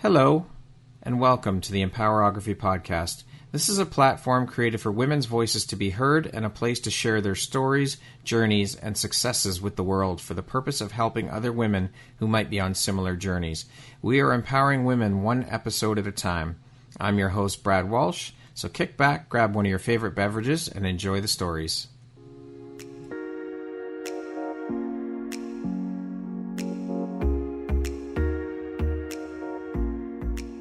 Hello, and welcome to the Empowerography Podcast. This is a platform created for women's voices to be heard and a place to share their stories, journeys, and successes with the world for the purpose of helping other women who might be on similar journeys. We are empowering women one episode at a time. I'm your host, Brad Walsh, so kick back, grab one of your favorite beverages, and enjoy the stories.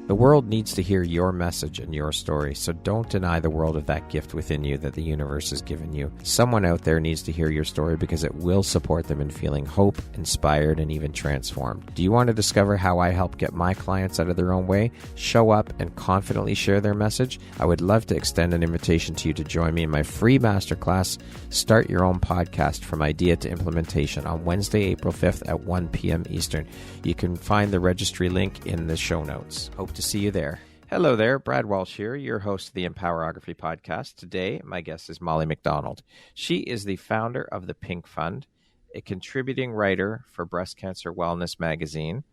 The world needs to hear your message and your story, so don't deny the world of that gift within you that the universe has given you. Someone out there needs to hear your story because it will support them in feeling hope, inspired, and even transformed. Do you want to discover how I help get my clients out of their own way, show up, and confidently share their message? I would love to extend an invitation to you to join me in my free masterclass, Start Your Own Podcast from Idea to Implementation, on Wednesday, April 5th at 1 p.m. Eastern. You can find the registry link in the show notes. Hope to see you there. Hello there, Brad Walsh here, your host of the Empowerography Podcast. Today, my guest is Molly MacDonald. She is the founder of the Pink Fund, a contributing writer for Breast Cancer Wellness magazine,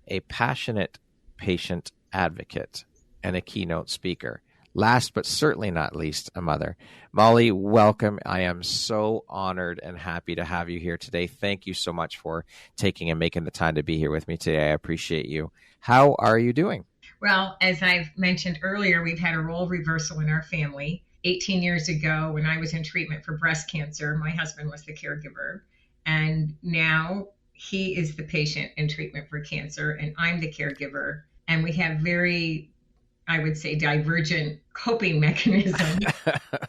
a passionate patient advocate, and a keynote speaker. Last but certainly not least, a mother. Molly, welcome. I am so honored and happy to have you here today. Thank you so much for taking and making the time to be here with me today. I appreciate you. How are you doing? Well, as I've mentioned earlier, we've had a role reversal in our family. 18 years ago, when I was in treatment for breast cancer, my husband was the caregiver. And now he is the patient in treatment for cancer, and I'm the caregiver. And we have very, I would say, divergent coping mechanisms.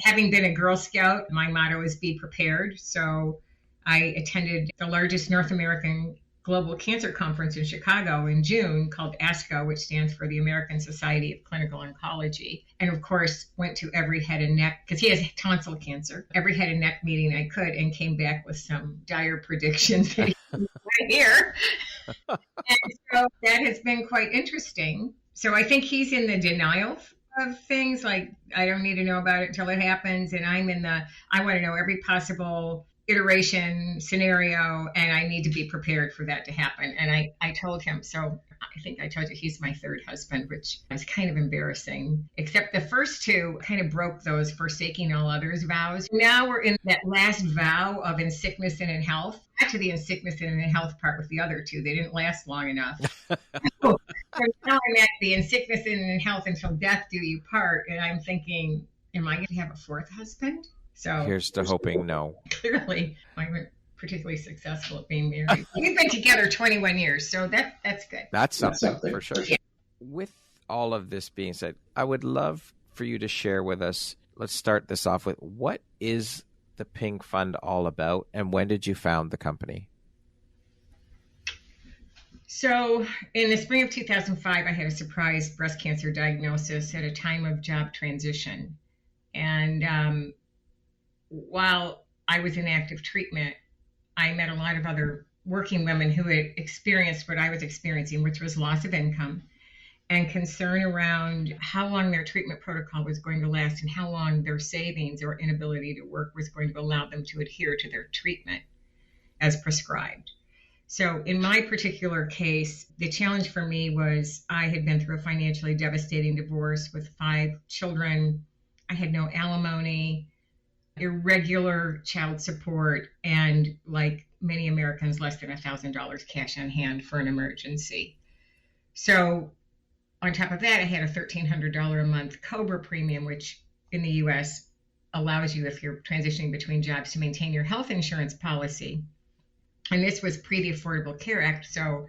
Having been a Girl Scout, my motto is be prepared. So I attended the largest North American Global Cancer Conference in Chicago in June called ASCO, which stands for the American Society of Clinical Oncology. And of course, went to every head and neck, because he has tonsil cancer, every head and neck meeting I could, and came back with some dire predictions that he was right here. And so that has been quite interesting. So I think he's in the denial of things, like I don't need to know about it until it happens. And I'm in the, I want to know every possible iteration, scenario, and I need to be prepared for that to happen. And I told him, so I think I told you he's my third husband, which was kind of embarrassing, except the first two kind of broke those forsaking all others vows. Now we're in that last vow of in sickness and in health. Actually, in sickness and in health part with the other two. They didn't last long enough. So now I'm at the in sickness and in health until death do you part. And I'm thinking, am I going to have a fourth husband? So here's to hoping no. Clearly, I wasn't particularly successful at being married. We've been together 21 years, so that's good. That's something for sure. Yeah. With all of this being said, I would love for you to share with us, let's start this off with, what is the Pink Fund all about, and when did you found the company? So in the spring of 2005, I had a surprise breast cancer diagnosis at a time of job transition. And while I was in active treatment, I met a lot of other working women who had experienced what I was experiencing, which was loss of income and concern around how long their treatment protocol was going to last and how long their savings or inability to work was going to allow them to adhere to their treatment as prescribed. So in my particular case, the challenge for me was I had been through a financially devastating divorce with 5 children. I had no alimony, irregular child support, and like many Americans, less than $1,000 cash on hand for an emergency. So on top of that, I had a $1,300 a month COBRA premium, which in the US allows you, if you're transitioning between jobs, to maintain your health insurance policy. And this was pre the Affordable Care Act, so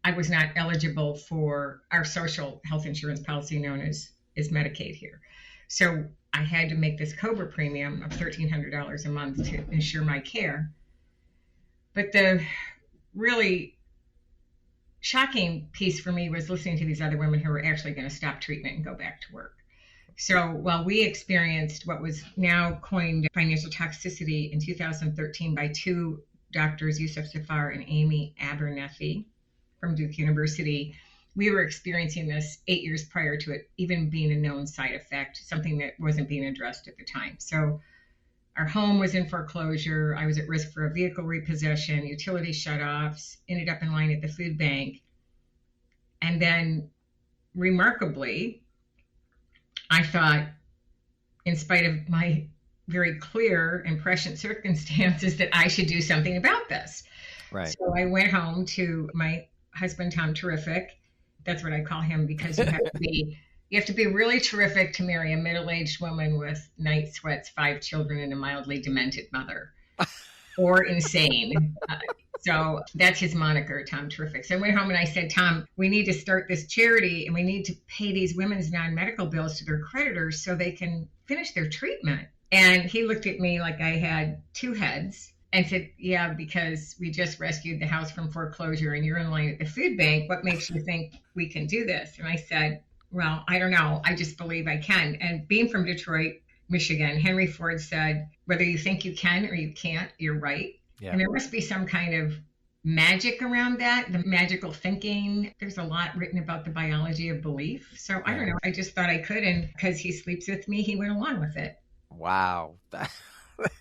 I was not eligible for our social health insurance policy known as Medicaid here. So I had to make this COBRA premium of $1,300 a month to ensure my care. But the really shocking piece for me was listening to these other women who were actually going to stop treatment and go back to work. So while we experienced what was now coined financial toxicity in 2013 by 2 doctors, Yusuf Zafar and Amy Abernethy from Duke University, we were experiencing this 8 years prior to it even being a known side effect, something that wasn't being addressed at the time. So our home was in foreclosure. I was at risk for a vehicle repossession, utility shutoffs, ended up in line at the food bank. And then remarkably, I thought, in spite of my very clear and prescient circumstances, that I should do something about this. Right. So I went home to my husband, Tom Terrific. That's what I call him, because you have to be really terrific to marry a middle-aged woman with night sweats, 5 children, and a mildly demented mother, or insane. So that's his moniker, Tom Terrific. So I went home and I said, Tom, we need to start this charity, and we need to pay these women's non-medical bills to their creditors so they can finish their treatment. And he looked at me like I had 2 heads and said, yeah, because we just rescued the house from foreclosure and you're in line at the food bank. What makes you think we can do this? And I said, well, I don't know. I just believe I can. And being from Detroit, Michigan, Henry Ford said, whether you think you can or you can't, you're right. Yeah. And there must be some kind of magic around that, the magical thinking. There's a lot written about the biology of belief. So I don't know. I just thought I could. And because he sleeps with me, he went along with it. Wow.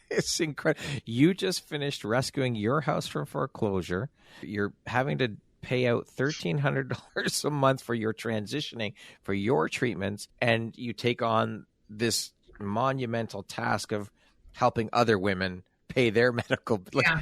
It's incredible. You just finished rescuing your house from foreclosure. You're having to pay out $1,300 a month for your transitioning, for your treatments, and you take on this monumental task of helping other women pay their medical. Yeah.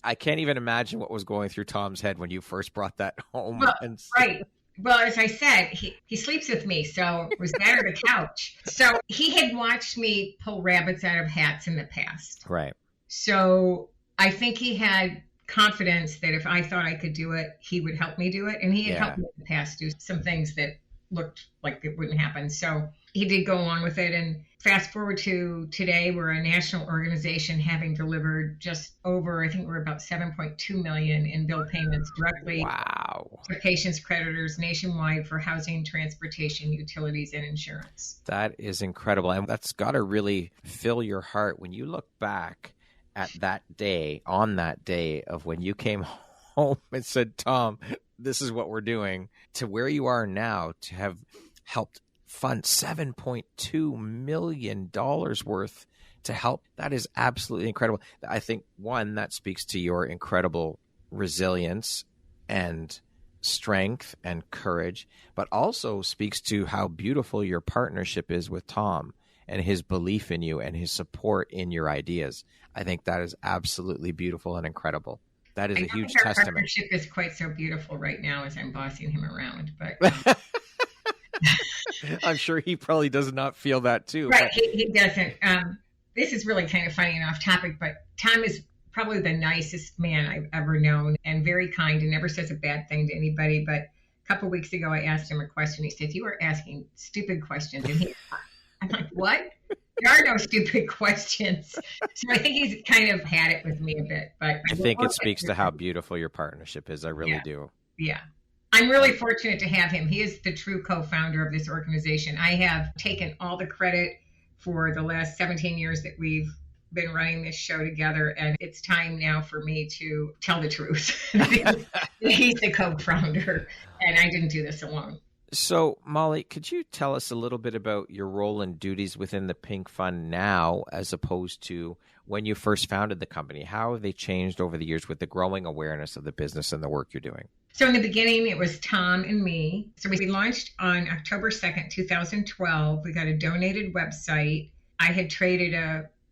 I can't even imagine what was going through Tom's head when you first brought that home. Well, right. Well, as I said, he sleeps with me, so it was that or the couch. So he had watched me pull rabbits out of hats in the past. Right. So I think he had confidence that if I thought I could do it, he would help me do it. And he had helped me in the past do some things that looked like it wouldn't happen. So he did go along with it. And fast forward to today, we're a national organization having delivered just over, I think we're about 7.2 million in bill payments directly to patients, creditors nationwide for housing, transportation, utilities, and insurance. That is incredible. And that's got to really fill your heart when you look back at that day, on that day of when you came home and said, Tom, this is what we're doing, to where you are now, to have helped fund $7.2 million worth to help. That is absolutely incredible. I think, one, that speaks to your incredible resilience and strength and courage, but also speaks to how beautiful your partnership is with Tom and his belief in you and his support in your ideas. I think that is absolutely beautiful and incredible. That is a huge testament. Our partnership is quite so beautiful right now as I'm bossing him around, but I'm sure he probably does not feel that too. Right, he doesn't. This is really kind of funny and off topic, but Tom is probably the nicest man I've ever known and very kind and never says a bad thing to anybody. But a couple of weeks ago, I asked him a question. He said, "You are asking stupid questions." And I'm like, "What? There are no stupid questions." So I think he's kind of had it with me a bit. But I think it speaks to how beautiful your partnership is. I really do. Yeah. I'm really fortunate to have him. He is the true co-founder of this organization. I have taken all the credit for the last 17 years that we've been running this show together, and it's time now for me to tell the truth. He's the co-founder, and I didn't do this alone. So, Molly, could you tell us a little bit about your role and duties within the Pink Fund now, as opposed to when you first founded the company? How have they changed over the years with the growing awareness of the business and the work you're doing? So in the beginning, it was Tom and me. So we launched on October 2nd, 2012. We got a donated website. I had traded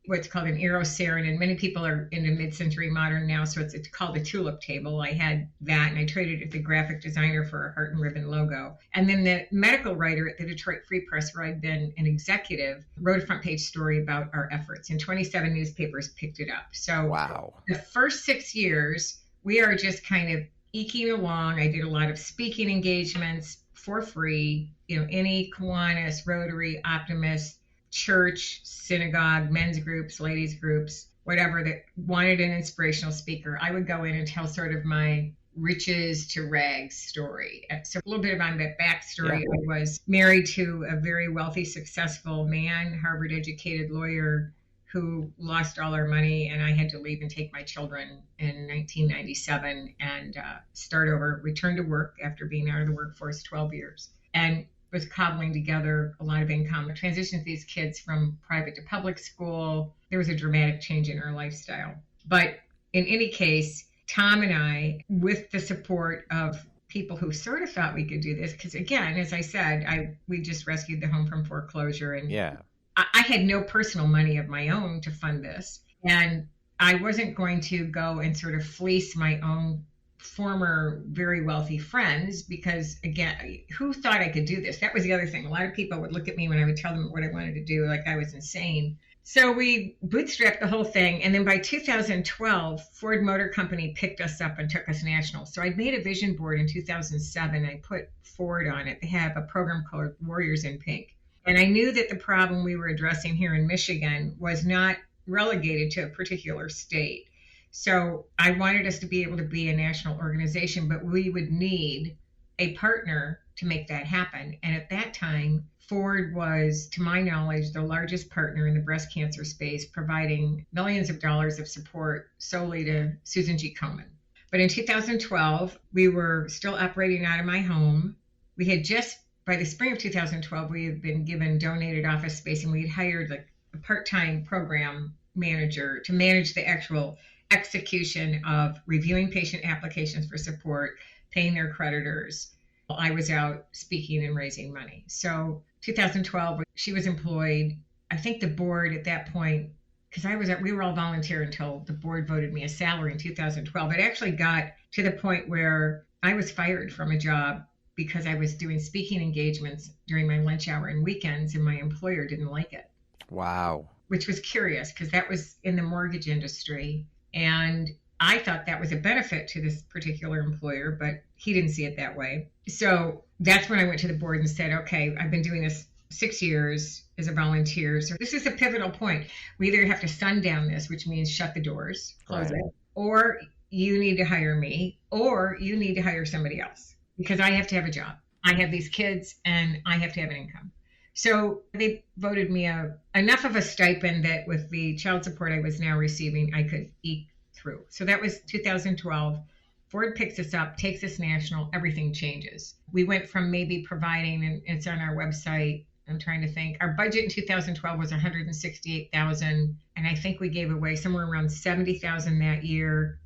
what's called an Erosarin, and many people are into mid-century modern now, so it's called a tulip table. I had that, and I traded it with the graphic designer for a heart and ribbon logo. And then the medical writer at the Detroit Free Press, where I'd been an executive, wrote a front page story about our efforts, and 27 newspapers picked it up. So the first 6 years, we are just kind of eking along. I did a lot of speaking engagements for free, any Kiwanis, Rotary, Optimist, church, synagogue, men's groups, ladies groups, whatever, that wanted an inspirational speaker. I would go in and tell sort of my riches to rags story. So a little bit about that backstory. Yeah. I was married to a very wealthy, successful man, Harvard educated lawyer, who lost all our money, and I had to leave and take my children in 1997 and start over, return to work after being out of the workforce 12 years. And was cobbling together a lot of income. I transitioned these kids from private to public school. There was a dramatic change in our lifestyle. But in any case, Tom and I, with the support of people who sort of thought we could do this. Because again, as I said, we just rescued the home from foreclosure, and Yeah. I had no personal money of my own to fund this. And I wasn't going to go and sort of fleece my own former very wealthy friends, because again, who thought I could do this? That was the other thing. A lot of people would look at me when I would tell them what I wanted to do like I was insane. So we bootstrapped the whole thing. And then by 2012, Ford Motor Company picked us up and took us national. So I made a vision board in 2007. I put Ford on it. They have a program called Warriors in Pink. And I knew that the problem we were addressing here in Michigan was not relegated to a particular state. So I wanted us to be able to be a national organization, but we would need a partner to make that happen. And at that time, Ford was, to my knowledge, the largest partner in the breast cancer space, providing millions of dollars of support solely to Susan G. Komen. But in 2012, we were still operating out of my home. We had just, by the spring of 2012, we had been given donated office space, and we had hired like a part-time program manager to manage the actual execution of reviewing patient applications for support, paying their creditors. I was out speaking and raising money. So 2012, she was employed. I think the board at that point, because we were all volunteer until the board voted me a salary in 2012. It actually got to the point where I was fired from a job because I was doing speaking engagements during my lunch hour and weekends, and my employer didn't like it. Wow. Which was curious, because that was in the mortgage industry. And I thought that was a benefit to this particular employer, but he didn't see it that way. So that's when I went to the board and said, okay, I've been doing this 6 years as a volunteer. So this is a pivotal point. We either have to sundown this, which means shut the doors, close it, or you need to hire me, or you need to hire somebody else, because I have to have a job. I have these kids and I have to have an income. So they voted me enough of a stipend that with the child support I was now receiving, I could eke through. So that was 2012. Ford picks us up, takes us national, everything changes. We went from maybe providing, and it's on our website, I'm trying to think, our budget in 2012 was $168,000, and I think we gave away somewhere around $70,000 that year.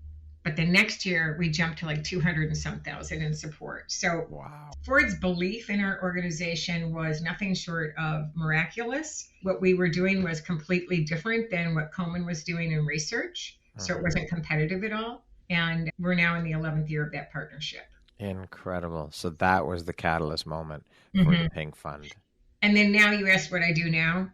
But the next year we jumped to like 200 and some thousand in support. So wow. Ford's belief in our organization was nothing short of miraculous. What we were doing was completely different than what Komen was doing in research. So it wasn't competitive at all. And we're now in the 11th year of that partnership. Incredible. So that was the catalyst moment for the Pink Fund. And then now you asked what I do now.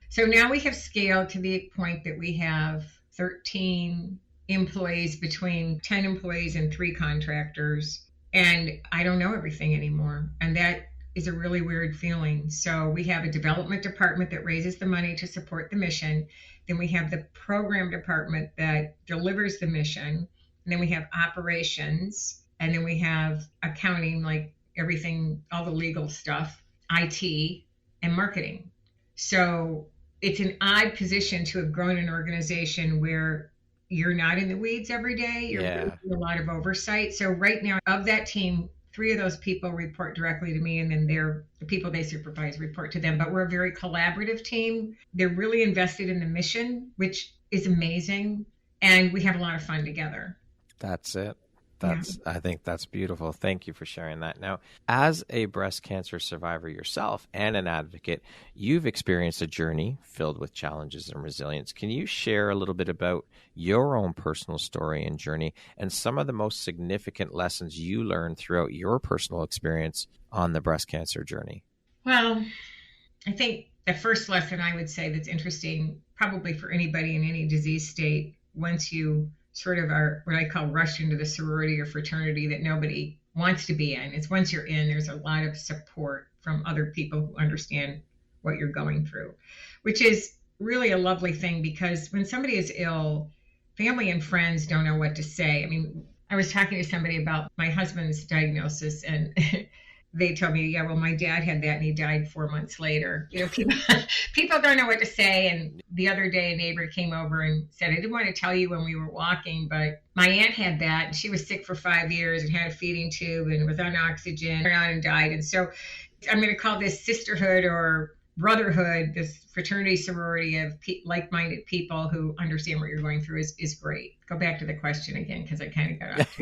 So now we have scaled to the point that we have 13 employees, between 10 employees and 3 contractors. And I don't know everything anymore. And that is a really weird feeling. So we have a development department that raises the money to support the mission. Then we have the program department that delivers the mission. And then we have operations. And then we have accounting, like everything, all the legal stuff, IT, and marketing. So it's an odd position to have grown an organization where you're not in the weeds every day. You're doing a lot of oversight. So right now, of that team, 3 of those people report directly to me, and then the people they supervise report to them. But we're a very collaborative team. They're really invested in the mission, which is amazing. And we have a lot of fun together. That's it. I think that's beautiful. Thank you for sharing that. Now, as a breast cancer survivor yourself and an advocate, you've experienced a journey filled with challenges and resilience. Can you share a little bit about your own personal story and journey and some of the most significant lessons you learned throughout your personal experience on the breast cancer journey? Well, I think the first lesson I would say that's interesting, probably for anybody in any disease state, once you sort of are what I call rushed into the sorority or fraternity that nobody wants to be in. It's once you're in, there's a lot of support from other people who understand what you're going through, which is really a lovely thing, because when somebody is ill, family and friends don't know what to say. I mean, I was talking to somebody about my husband's diagnosis, and they told me, yeah, well, my dad had that and he died 4 months later. You know, people don't know what to say. And the other day, a neighbor came over and said, I didn't want to tell you when we were walking, but my aunt had that, and she was sick for 5 years and had a feeding tube and was on oxygen and died. And so I'm going to call this sisterhood or brotherhood, this fraternity, sorority of like-minded people who understand what you're going through is great. Go back to the question again, because I kind of got off.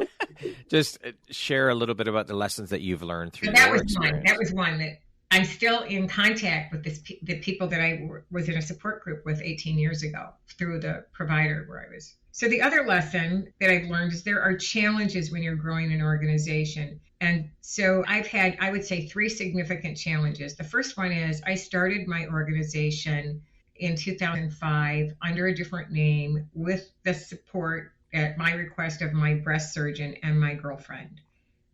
Just share a little bit about the lessons that you've learned through that your was experience. That was one that I'm still in contact with the people that I was in a support group with 18 years ago through the provider where I was. So the other lesson that I've learned is there are challenges when you're growing an organization. And so I've had, I would say, 3 significant challenges. The first one is I started my organization in 2005 under a different name with the support at my request of my breast surgeon and my girlfriend.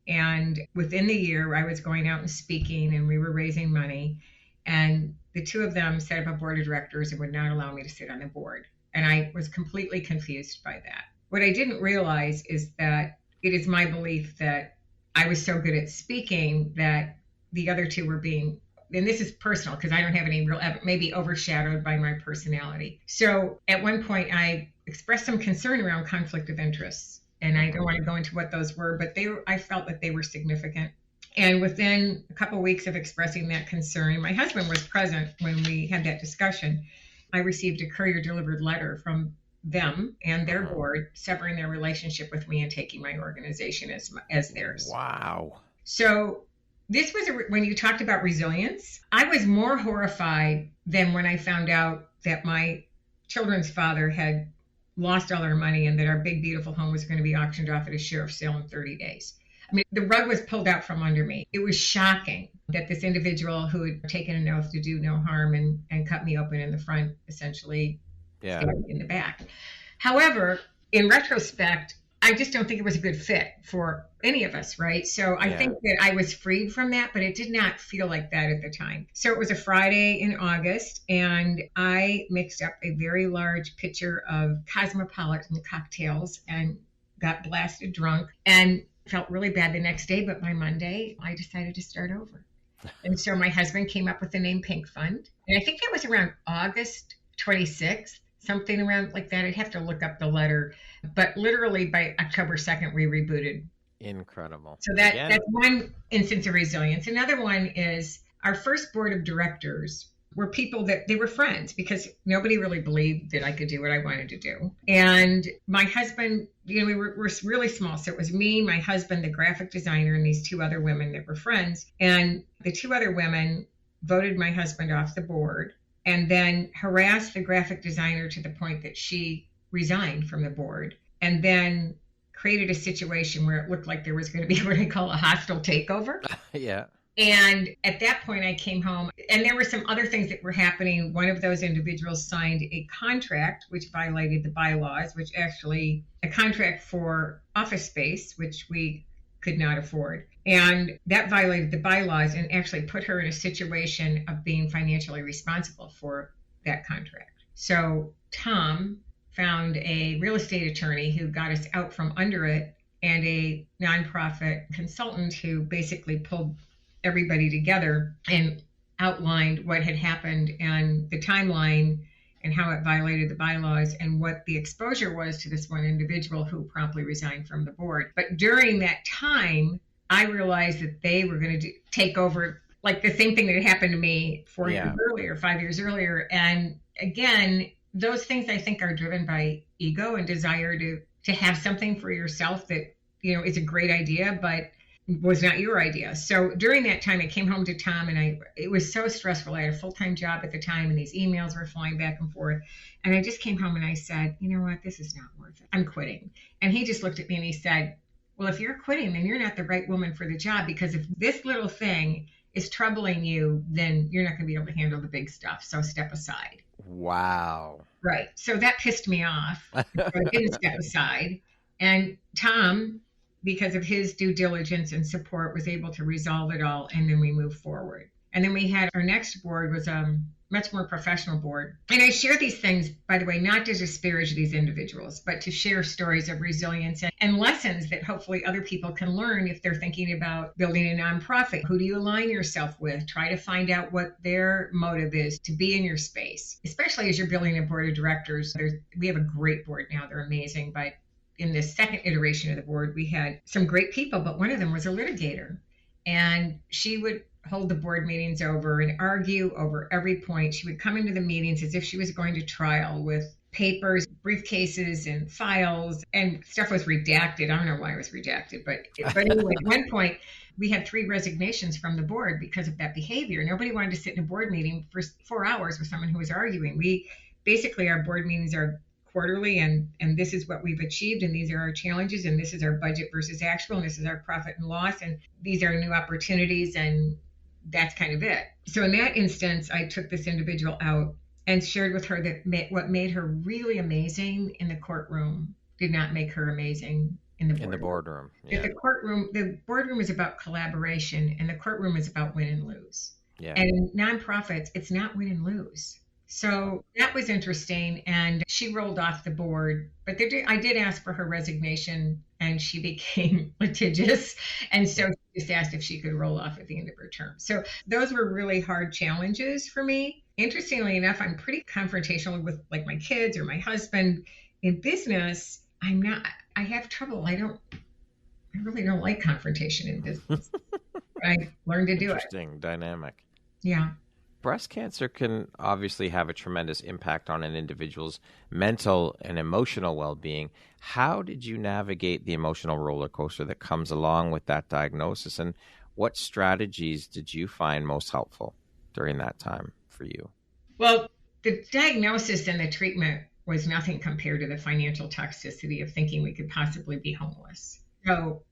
And within the year, I was going out and speaking, and we were raising money. And the two of them set up a board of directors and would not allow me to sit on the board. And I was completely confused by that. What I didn't realize is that it is my belief that I was so good at speaking that the other two were being, and this is personal because I don't have any real, maybe overshadowed by my personality. So at one point, I expressed some concern around conflict of interests. And I don't want to go into what those were, but I felt that they were significant. And within a couple of weeks of expressing that concern, my husband was present when we had that discussion. I received a courier-delivered letter from them and their board severing their relationship with me and taking my organization as theirs. Wow. So this was, when you talked about resilience, I was more horrified than when I found out that my children's father had lost all our money and that our big, beautiful home was going to be auctioned off at a sheriff's sale in 30 days. I mean, the rug was pulled out from under me. It was shocking that this individual who had taken an oath to do no harm and cut me open in the front, essentially stabbed me in the back. However, in retrospect, I just don't think it was a good fit for any of us, right? So I think that I was freed from that, but it did not feel like that at the time. So it was a Friday in August, and I mixed up a very large pitcher of cosmopolitan cocktails and got blasted drunk and felt really bad the next day. But by Monday, I decided to start over. And so my husband came up with the name Pink Fund. And I think that was around August 26th. Something around like that. I'd have to look up the letter. But literally by October 2nd, we rebooted. Incredible. So that's one instance of resilience. Another one is our first board of directors were people that they were friends because nobody really believed that I could do what I wanted to do. And my husband, we were really small. So it was me, my husband, the graphic designer, and these 2 other women that were friends. And the 2 other women voted my husband off the board and then harassed the graphic designer to the point that she resigned from the board, and then created a situation where it looked like there was going to be what I call a hostile takeover. Yeah. And at that point, I came home, and there were some other things that were happening. One of those individuals signed a contract which violated the bylaws, which actually a contract for office space, which we could not afford. And that violated the bylaws and actually put her in a situation of being financially responsible for that contract. So Tom found a real estate attorney who got us out from under it, and a nonprofit consultant who basically pulled everybody together and outlined what had happened and the timeline and how it violated the bylaws and what the exposure was to this one individual who promptly resigned from the board. But during that time, I realized that they were going to take over, like the same thing that had happened to me 4 years earlier, 5 years earlier. And again, those things I think are driven by ego and desire to have something for yourself that, is a great idea, but was not your idea. So during that time, I came home to Tom, and it was so stressful. I had a full-time job at the time, and these emails were flying back and forth. And I just came home and I said, you know what, this is not worth it. I'm quitting. And he just looked at me and he said, well, if you're quitting, then you're not the right woman for the job, because if this little thing is troubling you, then you're not going to be able to handle the big stuff. So step aside. Wow. Right. So that pissed me off. So I didn't step aside. And Tom, because of his due diligence and support, was able to resolve it all. And then we moved forward. And then we had our next board was much more professional board. And I share these things, by the way, not to disparage these individuals, but to share stories of resilience and lessons that hopefully other people can learn if they're thinking about building a nonprofit. Who do you align yourself with? Try to find out what their motive is to be in your space, especially as you're building a board of directors. We have a great board now. They're amazing. But in this second iteration of the board, we had some great people, but one of them was a litigator. And she would hold the board meetings over and argue over every point. She would come into the meetings as if she was going to trial with papers, briefcases, and files, and stuff was redacted. I don't know why it was redacted, but anyway, at one point, we had 3 resignations from the board because of that behavior. Nobody wanted to sit in a board meeting for 4 hours with someone who was arguing. Basically, our board meetings are quarterly, and this is what we've achieved, and these are our challenges, and this is our budget versus actual, and this is our profit and loss, and these are new opportunities, and that's kind of it. So in that instance, I took this individual out and shared with her that what made her really amazing in the courtroom did not make her amazing in the boardroom. In the boardroom. Yeah. The boardroom is about collaboration, and the courtroom is about win and lose. Yeah. And in nonprofits, it's not win and lose. So that was interesting, and she rolled off the board. But I did ask for her resignation, and she became litigious, and so she just asked if she could roll off at the end of her term. So those were really hard challenges for me. Interestingly enough, I'm pretty confrontational with like my kids or my husband. In business, I'm not. I have trouble. I really don't like confrontation in business. I learned to do it. Interesting dynamic. Yeah. Breast cancer can obviously have a tremendous impact on an individual's mental and emotional well-being. How did you navigate the emotional roller coaster that comes along with that diagnosis, and what strategies did you find most helpful during that time for you? Well, the diagnosis and the treatment was nothing compared to the financial toxicity of thinking we could possibly be homeless. So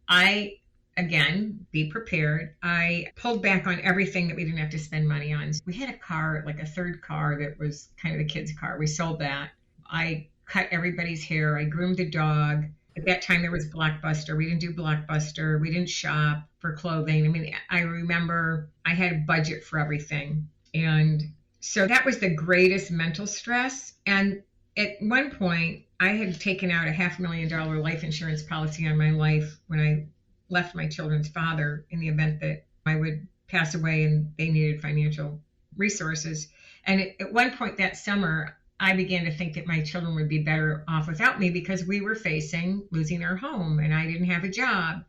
again, be prepared. I pulled back on everything that we didn't have to spend money on. We had a car, like a third car that was kind of the kids' car. We sold that. I cut everybody's hair. I groomed the dog. At that time, there was Blockbuster. We didn't do Blockbuster. We didn't shop for clothing. I mean, I remember I had a budget for everything. And so that was the greatest mental stress. And at one point, I had taken out a $500,000 life insurance policy on my life when I left my children's father in the event that I would pass away and they needed financial resources. And at one point that summer, I began to think that my children would be better off without me because we were facing losing our home and I didn't have a job.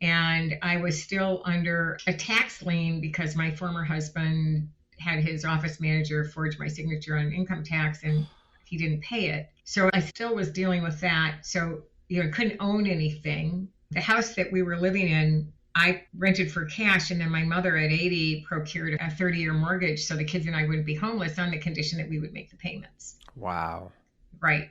And I was still under a tax lien because my former husband had his office manager forge my signature on income tax and he didn't pay it. So I still was dealing with that. So, couldn't own anything. The house that we were living in, I rented for cash, and then my mother at 80 procured a 30-year mortgage so the kids and I wouldn't be homeless on the condition that we would make the payments. Wow. Right.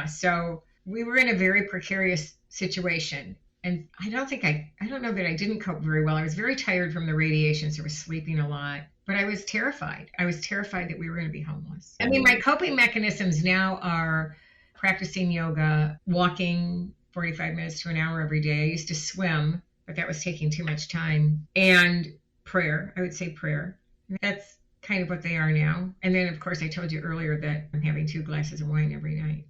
So we were in a very precarious situation. And I don't know that I didn't cope very well. I was very tired from the radiation, so I was sleeping a lot. But I was terrified. I was terrified that we were going to be homeless. I mean, my coping mechanisms now are practicing yoga, walking 45 minutes to an hour every day. I used to swim, but that was taking too much time. And prayer. I would say prayer. That's kind of what they are now. And then, of course, I told you earlier that I'm having 2 glasses of wine every night.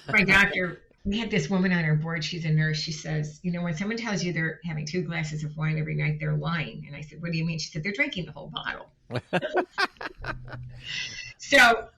My doctor, we had this woman on our board. She's a nurse. She says, when someone tells you they're having 2 glasses of wine every night, they're lying. And I said, what do you mean? She said, they're drinking the whole bottle. So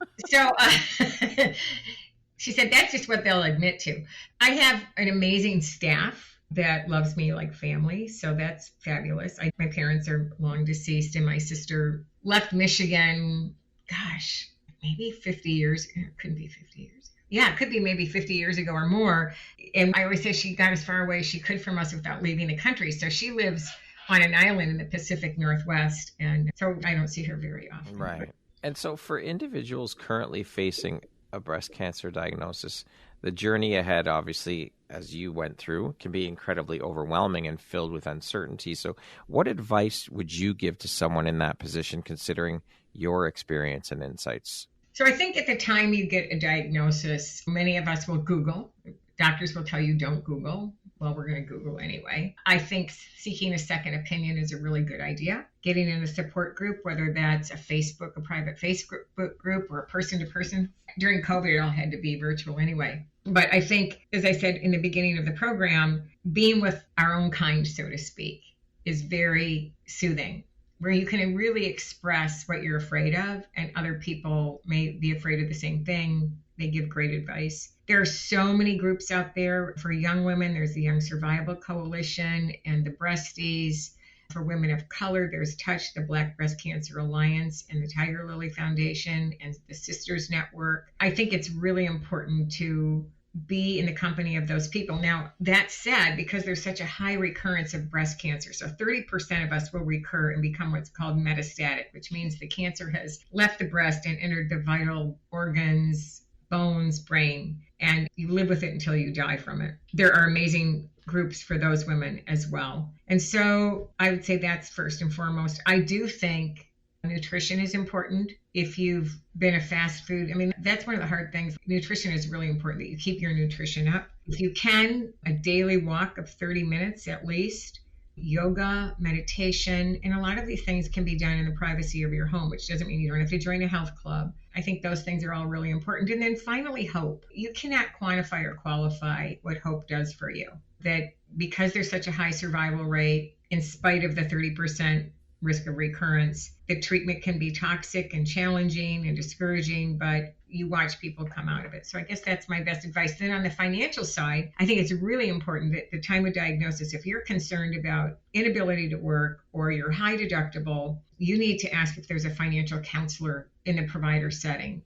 she said, that's just what they'll admit to. I have an amazing staff that loves me like family. So that's fabulous. My parents are long deceased, and my sister left Michigan, gosh, maybe 50 years. It couldn't be 50 years. Yeah, it could be maybe 50 years ago or more. And I always say she got as far away as she could from us without leaving the country. So she lives on an island in the Pacific Northwest. And so I don't see her very often. Right. And so for individuals currently facing a breast cancer diagnosis, the journey ahead, obviously, as you went through, can be incredibly overwhelming and filled with uncertainty. So what advice would you give to someone in that position, considering your experience and insights? So I think at the time you get a diagnosis, many of us will Google. Doctors will tell you don't Google. Well, we're going to Google anyway. I think seeking a second opinion is a really good idea. Getting in a support group, whether that's a private Facebook group, or a person-to-person. During COVID, it all had to be virtual anyway. But I think, as I said in the beginning of the program, being with our own kind, so to speak, is very soothing, where you can really express what you're afraid of, and other people may be afraid of the same thing. They give great advice. There are so many groups out there for young women. There's the Young Survival Coalition and the Breasties. For women of color, there's Touch, the Black Breast Cancer Alliance, and the Tiger Lily Foundation, and the Sisters Network. I think it's really important to be in the company of those people. Now, that said, because there's such a high recurrence of breast cancer, so 30% of us will recur and become what's called metastatic, which means the cancer has left the breast and entered the vital organs, bones, brain, and you live with it until you die from it. There are amazing groups for those women as well. And so I would say that's first and foremost. I do think nutrition is important. If you've been a fast food, that's one of the hard things. Nutrition is really important, that you keep your nutrition up. If you can, a daily walk of 30 minutes at least, yoga, meditation, and a lot of these things can be done in the privacy of your home, which doesn't mean you don't have to join a health club. I think those things are all really important. And then finally, hope. You cannot quantify or qualify what hope does for you. That because there's such a high survival rate, in spite of the 30% risk of recurrence, the treatment can be toxic and challenging and discouraging, but you watch people come out of it. So I guess that's my best advice. Then on the financial side, I think it's really important that at the time of diagnosis, if you're concerned about inability to work or your high deductible, you need to ask if there's a financial counselor in the provider setting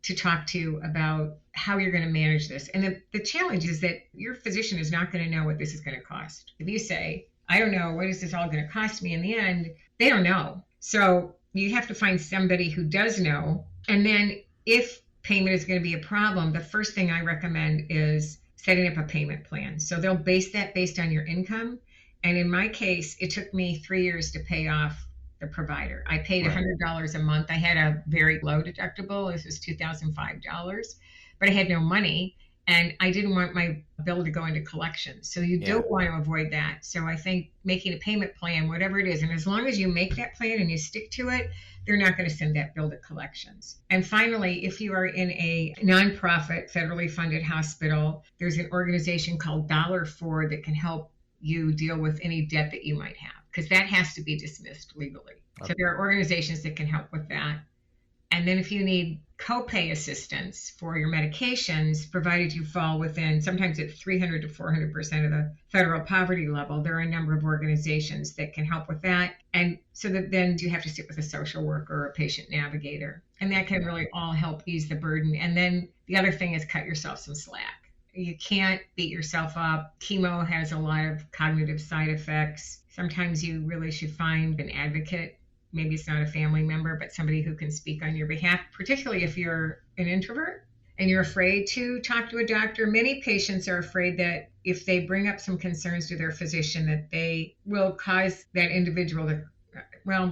to talk to about how you're going to manage this. And the challenge is that your physician is not going to know what this is going to cost. If you say, I don't know, what is this all going to cost me in the end? They don't know. So you have to find somebody who does know. And then if payment is going to be a problem, the first thing I recommend is setting up a payment plan. So they'll base that based on your income. And in my case, it took me 3 years to pay off the provider. I paid $100 a month. I had a very low deductible. This was $2,005, but I had no money. And I didn't want my bill to go into collections. So you don't want to avoid that. So I think making a payment plan, whatever it is, and as long as you make that plan and you stick to it, they're not going to send that bill to collections. And finally, if you are in a nonprofit, federally funded hospital, there's an organization called $4 that can help you deal with any debt that you might have, because that has to be dismissed legally. Okay. So there are organizations that can help with that. And then if you need copay assistance for your medications, provided you fall within, sometimes it's 300 to 400% of the federal poverty level, there are a number of organizations that can help with that. And so that then you have to sit with a social worker or a patient navigator. And that can really all help ease the burden. And then the other thing is cut yourself some slack. You can't beat yourself up. Chemo has a lot of cognitive side effects. Sometimes you really should find an advocate. Maybe it's not a family member, but somebody who can speak on your behalf, particularly if you're an introvert and you're afraid to talk to a doctor. Many patients are afraid that if they bring up some concerns to their physician, that they will cause that individual to,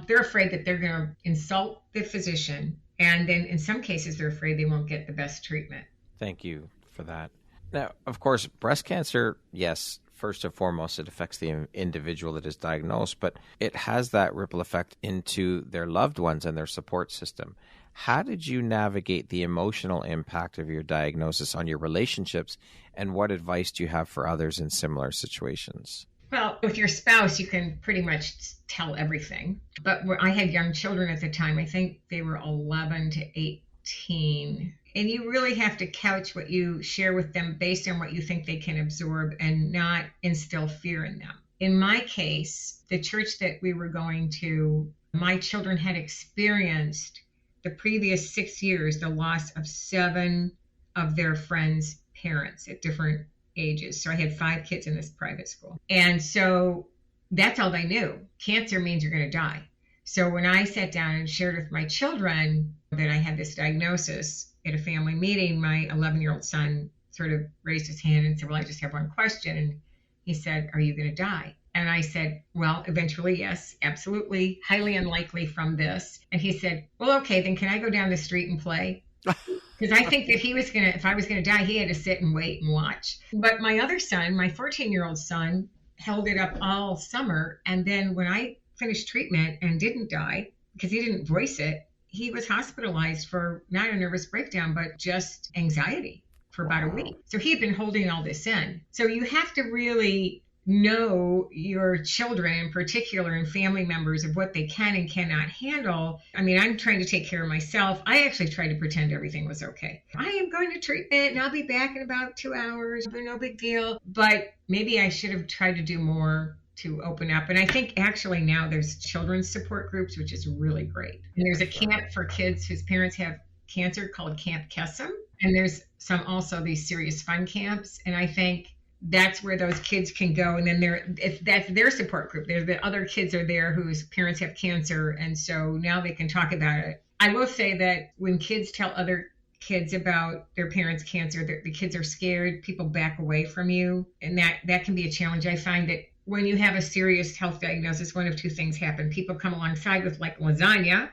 they're afraid that they're going to insult the physician. And then in some cases, they're afraid they won't get the best treatment. Thank you for that. Now, of course, breast cancer, yes, first and foremost, it affects the individual that is diagnosed, but it has that ripple effect into their loved ones and their support system. How did you navigate the emotional impact of your diagnosis on your relationships, and what advice do you have for others in similar situations? Well, with your spouse, you can pretty much tell everything. But I had young children at the time. I think they were 11 to 18. And you really have to couch what you share with them based on what you think they can absorb and not instill fear in them. In my case, the church that we were going to, my children had experienced the previous 6 years the loss of 7 of their friends' parents at different ages. So I had 5 kids in this private school. And so that's all they knew. Cancer means you're going to die. So when I sat down and shared with my children that I had this diagnosis at a family meeting, my 11-year-old son sort of raised his hand and said, well, I just have one question. And he said, are you going to die? And I said, well, eventually, yes, absolutely, highly unlikely from this. And he said, well, okay, then can I go down the street and play? Because I think that if I was going to die, he had to sit and wait and watch. But my other son, my 14-year-old son, held it up all summer. And then when I finished treatment and didn't die, because he didn't voice it, he was hospitalized for not a nervous breakdown, but just anxiety for about a week. So he had been holding all this in. So you have to really know your children in particular and family members of what they can and cannot handle. I mean, I'm trying to take care of myself. I actually tried to pretend everything was okay. I am going to treatment and I'll be back in about 2 hours. No big deal. But maybe I should have tried to do more to open up. And I think actually now there's children's support groups, which is really great. And there's a camp for kids whose parents have cancer called Camp Kesem. And there's some also these serious fun camps. And I think that's where those kids can go. And then if that's their support group, there's the other kids are there whose parents have cancer. And so now they can talk about it. I will say that when kids tell other kids about their parents' cancer, the kids are scared, people back away from you. And that can be a challenge. I find that when you have a serious health diagnosis, one of two things happen. People come alongside with like lasagna.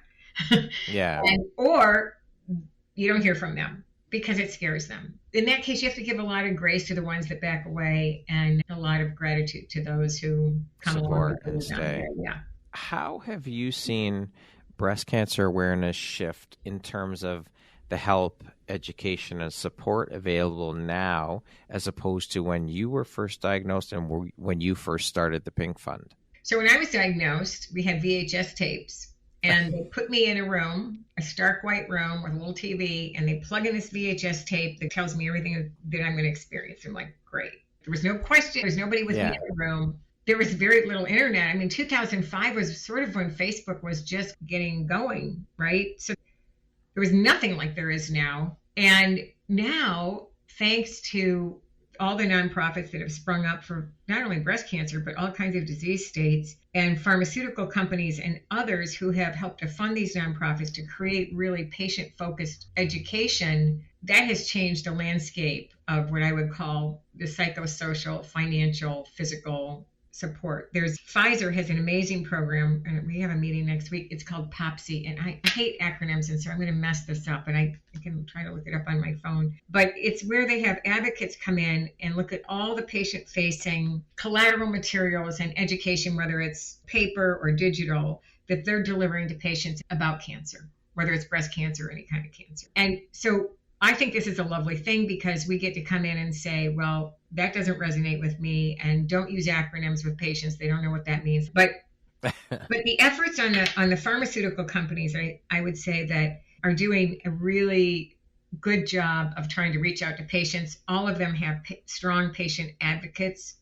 Yeah. Or you don't hear from them because it scares them. In that case, you have to give a lot of grace to the ones that back away and a lot of gratitude to those who come support along and stay. Yeah. How have you seen breast cancer awareness shift in terms of the help, education, and support available now as opposed to when you were first diagnosed and when you first started the Pink Fund? So when I was diagnosed, we had VHS tapes. And they put me in a room, a stark white room with a little TV, and they plug in this VHS tape that tells me everything that I'm going to experience. I'm like, great. There was no question. There was nobody with me in the room. There was very little internet. I mean, 2005 was sort of when Facebook was just getting going, right? So there was nothing like there is now. And now, thanks to all the nonprofits that have sprung up for not only breast cancer, but all kinds of disease states, and pharmaceutical companies and others who have helped to fund these nonprofits to create really patient-focused education, that has changed the landscape of what I would call the psychosocial, financial, physical support. Pfizer has an amazing program, and we have a meeting next week. It's called POPSI, and I hate acronyms, and so I'm going to mess this up, and I can try to look it up on my phone. But it's where they have advocates come in and look at all the patient-facing collateral materials and education, whether it's paper or digital, that they're delivering to patients about cancer, whether it's breast cancer or any kind of cancer. And so I think this is a lovely thing because we get to come in and say, well, that doesn't resonate with me, and don't use acronyms with patients. They don't know what that means. But the efforts on the pharmaceutical companies, I would say that are doing a really good job of trying to reach out to patients. All of them have strong patient advocates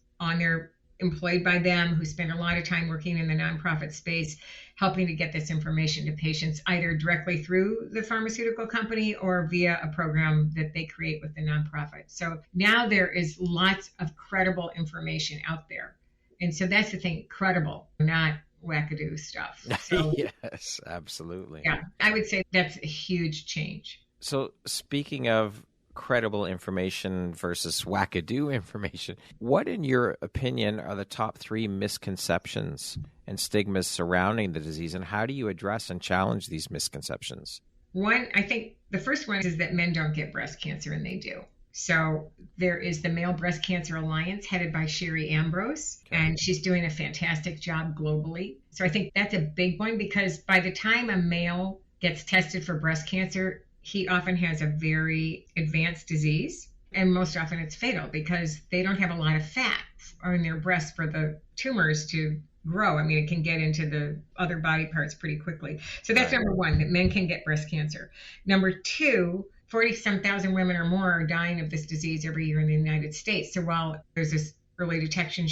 employed by them who spend a lot of time working in the nonprofit space, helping to get this information to patients either directly through the pharmaceutical company or via a program that they create with the nonprofit. So now there is lots of credible information out there. And so that's the thing, credible, not wackadoo stuff. So, yes, absolutely. Yeah, I would say that's a huge change. So speaking of credible information versus wackadoo information, what, in your opinion, are the top 3 misconceptions and stigmas surrounding the disease, and how do you address and challenge these misconceptions? One, I think the first one is that men don't get breast cancer, and they do. So there is the Male Breast Cancer Alliance headed by Sherry Ambrose, and she's doing a fantastic job globally. So I think that's a big one because by the time a male gets tested for breast cancer, he often has a very advanced disease, and most often it's fatal because they don't have a lot of fat on their breasts for the tumors to grow. I mean, it can get into the other body parts pretty quickly. So that's number one, that men can get breast cancer. Number 2, 40-some thousand women or more are dying of this disease every year in the United States. So while there's this early detection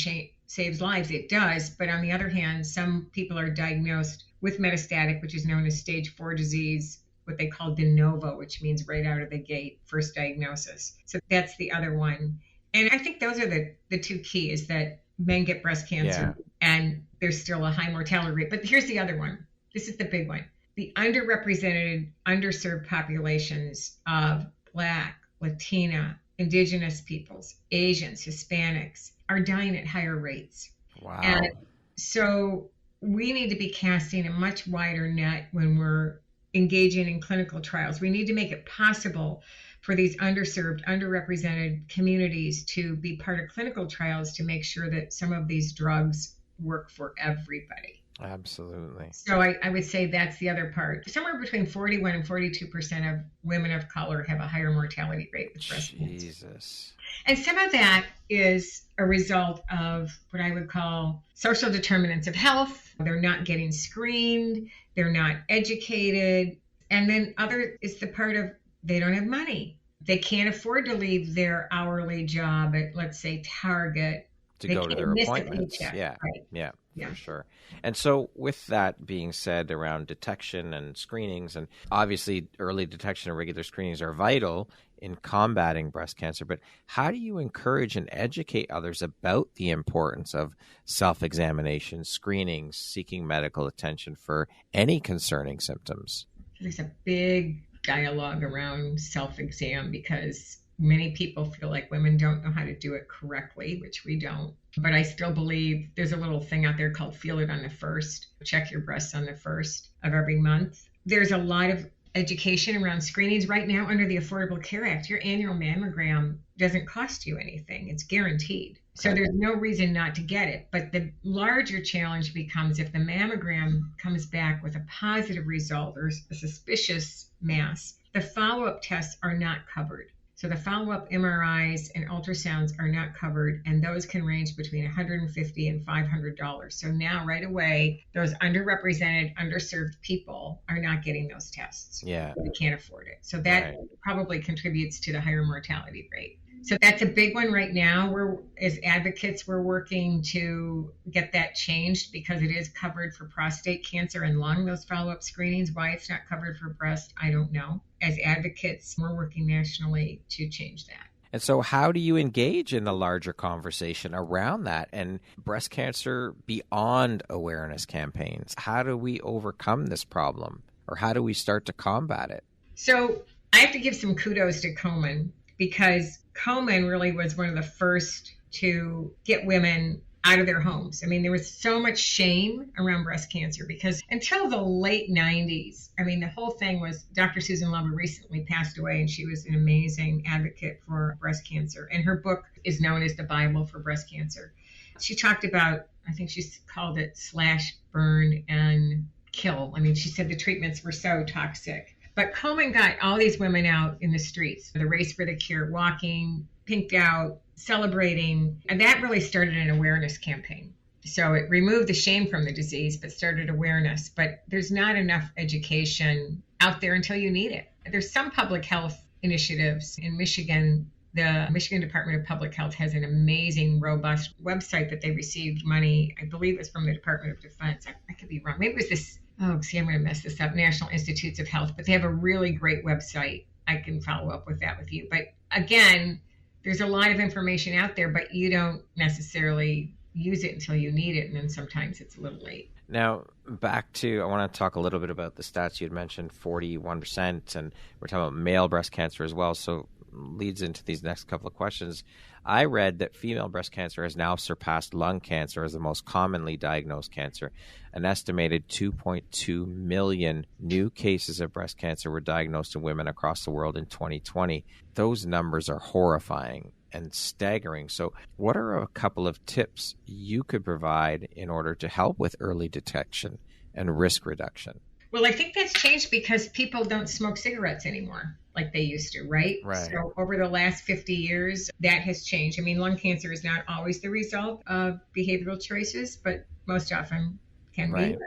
saves lives, it does. But on the other hand, some people are diagnosed with metastatic, which is known as stage 4 disease, what they call de novo, which means right out of the gate, first diagnosis. So that's the other one. And I think those are the 2 key, is that men get breast cancer and there's still a high mortality rate. But here's the other one. This is the big one. The underrepresented, underserved populations of Black, Latina, Indigenous peoples, Asians, Hispanics are dying at higher rates. Wow. And so we need to be casting a much wider net when we're engaging in clinical trials. We need to make it possible for these underserved, underrepresented communities to be part of clinical trials to make sure that some of these drugs work for everybody. Absolutely. So I would say that's the other part. Somewhere between 41 and 42% of women of color have a higher mortality rate with breast cancer. Jesus. And some of that is a result of what I would call social determinants of health. They're not getting screened. They're not educated. And then other is the part of they don't have money. They can't afford to leave their hourly job at, let's say, Target to They go to can't their miss a appointments. paycheck. Yeah, Right. yeah, Yeah. for sure. And so with that being said around detection and screenings, and obviously early detection and regular screenings are vital in combating breast cancer, but how do you encourage and educate others about the importance of self-examination, screenings, seeking medical attention for any concerning symptoms? There's a big dialogue around self-exam because many people feel like women don't know how to do it correctly, which we don't. But I still believe there's a little thing out there called feel it on the first, check your breasts on the first of every month. There's a lot of education around screenings right now under the Affordable Care Act. Your annual mammogram doesn't cost you anything. It's guaranteed. So there's no reason not to get it. But the larger challenge becomes if the mammogram comes back with a positive result or a suspicious mass, the follow-up tests are not covered. So the follow-up MRIs and ultrasounds are not covered, and those can range between $150 and $500. So now right away, those underrepresented, underserved people are not getting those tests. Yeah. They can't afford it. So that probably contributes to the higher mortality rate. So that's a big one right now. As advocates, we're working to get that changed because it is covered for prostate cancer and lung, those follow-up screenings. Why it's not covered for breast, I don't know. As advocates, we're working nationally to change that. And so how do you engage in the larger conversation around that and breast cancer beyond awareness campaigns? How do we overcome this problem, or how do we start to combat it? So I have to give some kudos to Komen, because Komen really was one of the first to get women out of their homes. I mean, there was so much shame around breast cancer because until the late 90s, I mean, the whole thing was Dr. Susan Lover recently passed away, and she was an amazing advocate for breast cancer. And her book is known as the Bible for breast cancer. She talked about, I think she called it slash, burn, and kill. I mean, she said the treatments were so toxic. But Komen got all these women out in the streets, the Race for the Cure, walking, pinked out, celebrating. And that really started an awareness campaign. So it removed the shame from the disease, but started awareness. But there's not enough education out there until you need it. There's some public health initiatives in Michigan. The Michigan Department of Public Health has an amazing, robust website that they received money, I believe it was from the Department of Defense. I could be wrong. Maybe it was this, I'm going to mess this up, National Institutes of Health. But they have a really great website. I can follow up with that with you. But again, there's a lot of information out there, but you don't necessarily use it until you need it. And then sometimes it's a little late. Now, back to, I want to talk a little bit about the stats you had mentioned, 41%, and we're talking about male breast cancer as well. So leads into these next couple of questions. I read that female breast cancer has now surpassed lung cancer as the most commonly diagnosed cancer. An estimated 2.2 million new cases of breast cancer were diagnosed in women across the world in 2020. Those numbers are horrifying and staggering. So what are a couple of tips you could provide in order to help with early detection and risk reduction? Well, I think that's changed because people don't smoke cigarettes anymore like they used to, right? Right. So over the last 50 years, that has changed. I mean, lung cancer is not always the result of behavioral choices, but most often can be.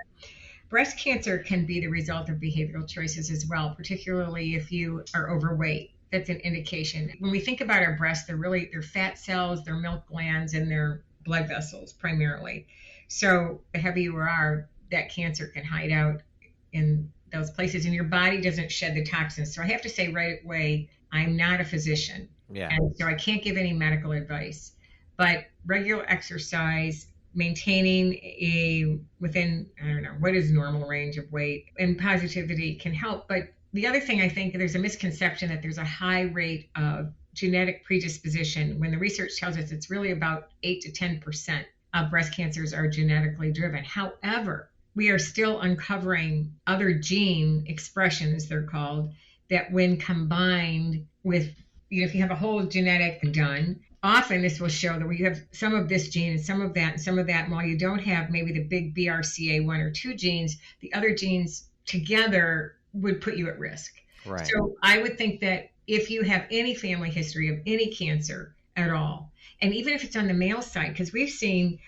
Breast cancer can be the result of behavioral choices as well, particularly if you are overweight. That's an indication. When we think about our breasts, they're fat cells, they're milk glands, and they're blood vessels primarily. So the heavier you are, that cancer can hide out in those places, and your body doesn't shed the toxins. So I have to say right away, I'm not a physician. And so I can't give any medical advice, but regular exercise, maintaining within, I don't know, what is normal range of weight, and positivity can help. But the other thing, I think there's a misconception that there's a high rate of genetic predisposition when the research tells us it's really about 8 to 10% of breast cancers are genetically driven. However, we are still uncovering other gene expressions, they're called, that when combined with, if you have a whole genetic done, often this will show that we have some of this gene and some of that and some of that. And while you don't have maybe the big BRCA1 or 2 genes, the other genes together would put you at risk. Right. So I would think that if you have any family history of any cancer at all, and even if it's on the male side, because we've seen,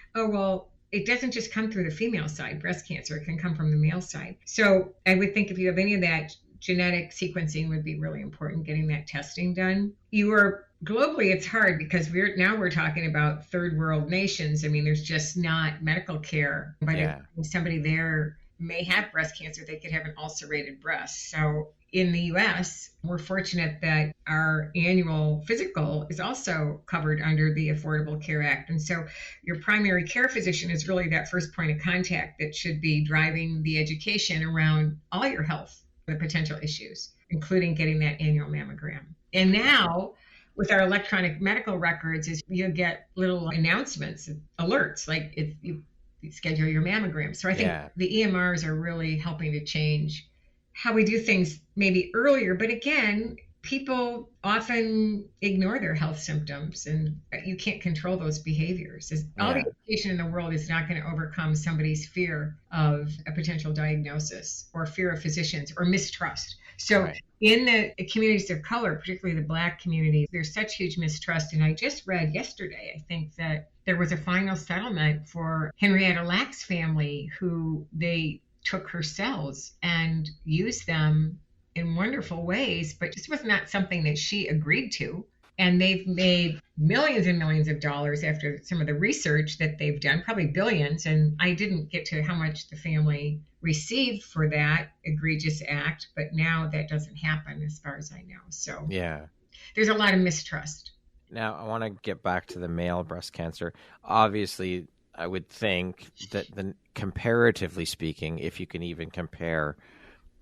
it doesn't just come through the female side, breast cancer, it can come from the male side. So I would think if you have any of that, genetic sequencing would be really important, getting that testing done. Globally, it's hard because we're talking about third world nations. I mean, there's just not medical care. But if somebody there may have breast cancer, they could have an ulcerated breast. So in the US, we're fortunate that our annual physical is also covered under the Affordable Care Act. And so your primary care physician is really that first point of contact that should be driving the education around all your health, the potential issues, including getting that annual mammogram. And now, with our electronic medical records, is you get little announcements, alerts, like if you schedule your mammogram. So I think the EMRs are really helping to change how we do things maybe earlier. But again, people often ignore their health symptoms, and you can't control those behaviors. All the education in the world is not going to overcome somebody's fear of a potential diagnosis or fear of physicians or mistrust. So in the communities of color, particularly the Black community, there's such huge mistrust. And I just read yesterday, I think, that there was a final settlement for Henrietta Lacks' family, who they took her cells and used them in wonderful ways, but just was not something that she agreed to. And they've made millions and millions of dollars after some of the research that they've done, probably billions. And I didn't get to how much the family received for that egregious act, but now that doesn't happen as far as I know. So there's a lot of mistrust. Now, I want to get back to the male breast cancer. Obviously, I would think that comparatively speaking, if you can even compare,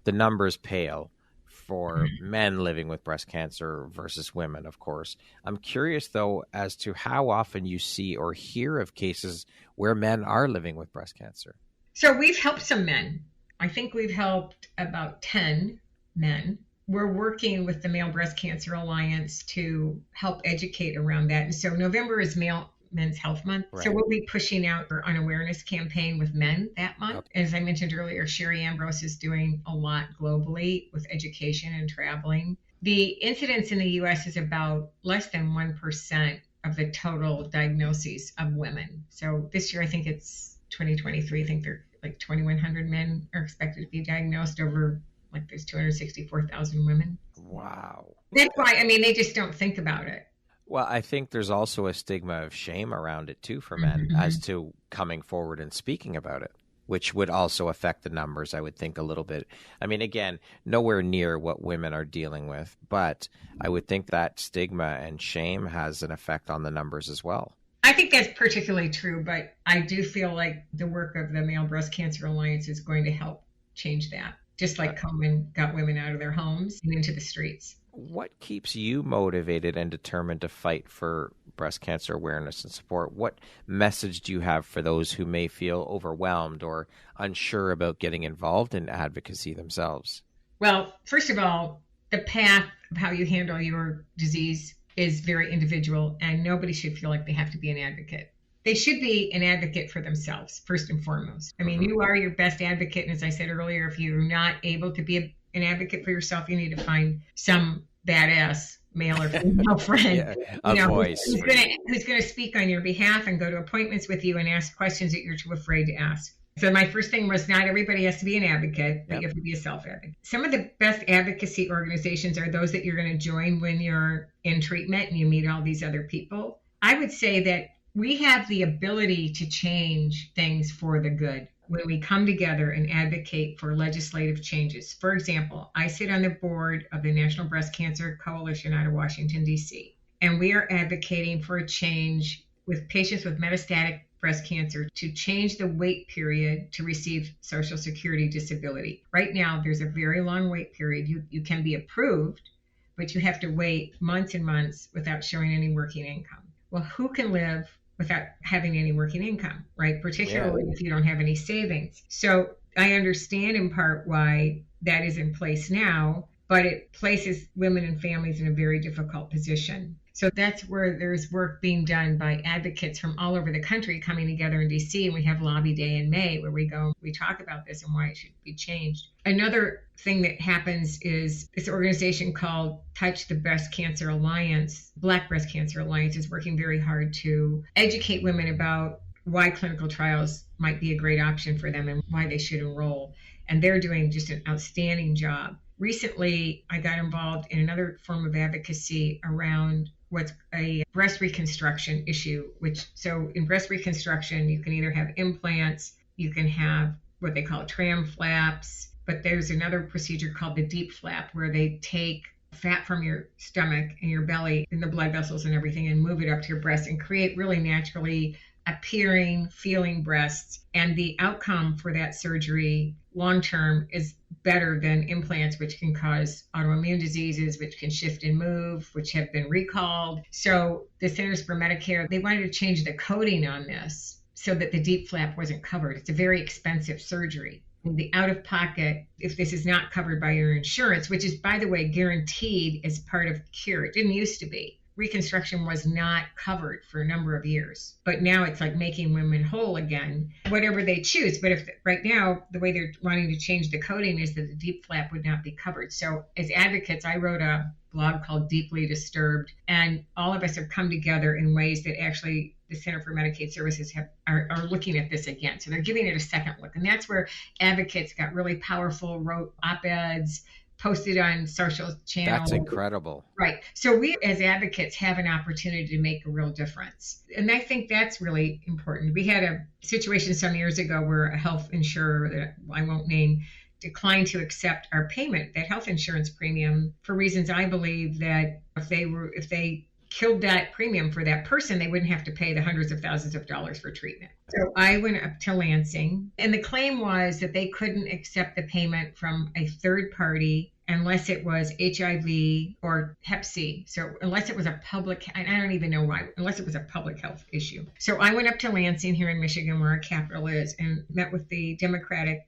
the numbers pale for men living with breast cancer versus women, of course. I'm curious, though, as to how often you see or hear of cases where men are living with breast cancer. So we've helped some men. I think we've helped about 10 men. We're working with the Male Breast Cancer Alliance to help educate around that. And so November is Men's Health Month. Right. So we'll be pushing out an awareness campaign with men that month. Okay. As I mentioned earlier, Sherry Ambrose is doing a lot globally with education and traveling. The incidence in the U.S. is about less than 1% of the total diagnoses of women. So this year, I think it's 2023. I think there like 2,100 men are expected to be diagnosed over, like, there's 264,000 women. Wow. That's why, I mean, they just don't think about it. Well, I think there's also a stigma of shame around it, too, for men as to coming forward and speaking about it, which would also affect the numbers, I would think, a little bit. I mean, again, nowhere near what women are dealing with, but I would think that stigma and shame has an effect on the numbers as well. I think that's particularly true, but I do feel like the work of the Male Breast Cancer Alliance is going to help change that, just like Komen got women out of their homes and into the streets. What keeps you motivated and determined to fight for breast cancer awareness and support? What message do you have for those who may feel overwhelmed or unsure about getting involved in advocacy themselves? Well, first of all, the path of how you handle your disease is very individual, and nobody should feel like they have to be an advocate. They should be an advocate for themselves, first and foremost. I mean, you are your best advocate. And as I said earlier, if you're not able to be an advocate for yourself, you need to find some badass male or female friend, voice who's going to speak on your behalf and go to appointments with you and ask questions that you're too afraid to ask. So my first thing was, not everybody has to be an advocate, but you have to be a self-advocate. Some of the best advocacy organizations are those that you're going to join when you're in treatment and you meet all these other people. I would say that we have the ability to change things for the good when we come together and advocate for legislative changes. For example, I sit on the board of the National Breast Cancer Coalition out of Washington, D.C., and we are advocating for a change with patients with metastatic breast cancer to change the wait period to receive Social Security disability. Right now, there's a very long wait period. You can be approved, but you have to wait months and months without showing any working income. Well, who can live without having any working income, right? Particularly if you don't have any savings. So I understand in part why that is in place now, but it places women and families in a very difficult position. So that's where there's work being done by advocates from all over the country coming together in DC, and we have Lobby Day in May where we go, we talk about this and why it should be changed. Another thing that happens is this organization called Touch the Breast Cancer Alliance, Black Breast Cancer Alliance, is working very hard to educate women about why clinical trials might be a great option for them and why they should enroll. And they're doing just an outstanding job. Recently, I got involved in another form of advocacy around what's a breast reconstruction issue, so in breast reconstruction, you can either have implants, you can have what they call tram flaps, but there's another procedure called the deep flap where they take fat from your stomach and your belly and the blood vessels and everything and move it up to your breast and create really naturally appearing, feeling breasts. And the outcome for that surgery long-term is better than implants, which can cause autoimmune diseases, which can shift and move, which have been recalled. So the Centers for Medicare, they wanted to change the coding on this so that the deep flap wasn't covered. It's a very expensive surgery. And the out-of-pocket, if this is not covered by your insurance, which is, by the way, guaranteed as part of cure. It didn't used to be. Reconstruction was not covered for a number of years, but now it's like making women whole again, whatever they choose. But if right now, the way they're wanting to change the coding is that the deep flap would not be covered. So as advocates, I wrote a blog called Deeply Disturbed, and all of us have come together in ways that actually the Center for Medicaid Services are looking at this again. So they're giving it a second look. And that's where advocates got really powerful, wrote op-eds, posted on social channels. That's incredible. Right. So we as advocates have an opportunity to make a real difference. And I think that's really important. We had a situation some years ago where a health insurer that I won't name declined to accept our payment, that health insurance premium, for reasons I believe that if they killed that premium for that person, they wouldn't have to pay the hundreds of thousands of dollars for treatment. So I went up to Lansing, and the claim was that they couldn't accept the payment from a third party unless it was HIV or Hep C. So unless it was a public, I don't even know why, unless it was a public health issue. So I went up to Lansing here in Michigan, where our capital is, and met with the Democratic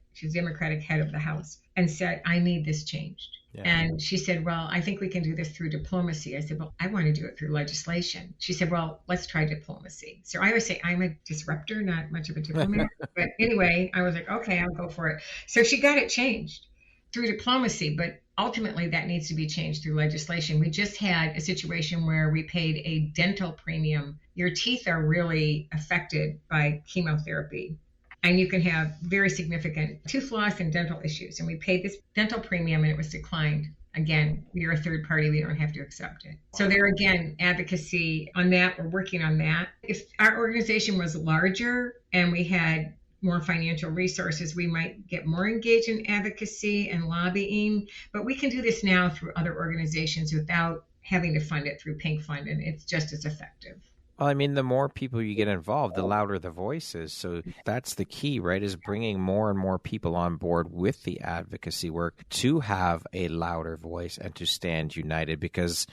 head of the House and said, I need this changed. Yeah. And she said, well, I think we can do this through diplomacy. I said, well, I want to do it through legislation. She said, well, let's try diplomacy. So I always say I'm a disruptor, not much of a diplomat. But anyway, I was like, okay, I'll go for it. So she got it changed through diplomacy, but ultimately that needs to be changed through legislation. We just had a situation where we paid a dental premium. Your teeth are really affected by chemotherapy, and you can have very significant tooth loss and dental issues. And we paid this dental premium and it was declined. Again, we are a third party. We don't have to accept it. So there again, advocacy on that. We're working on that. If our organization was larger and we had more financial resources, we might get more engaged in advocacy and lobbying. But we can do this now through other organizations without having to fund it through Pink Fund, and it's just as effective. Well, I mean, the more people you get involved, the louder the voice is. So that's the key, right, is bringing more and more people on board with the advocacy work to have a louder voice and to stand united, because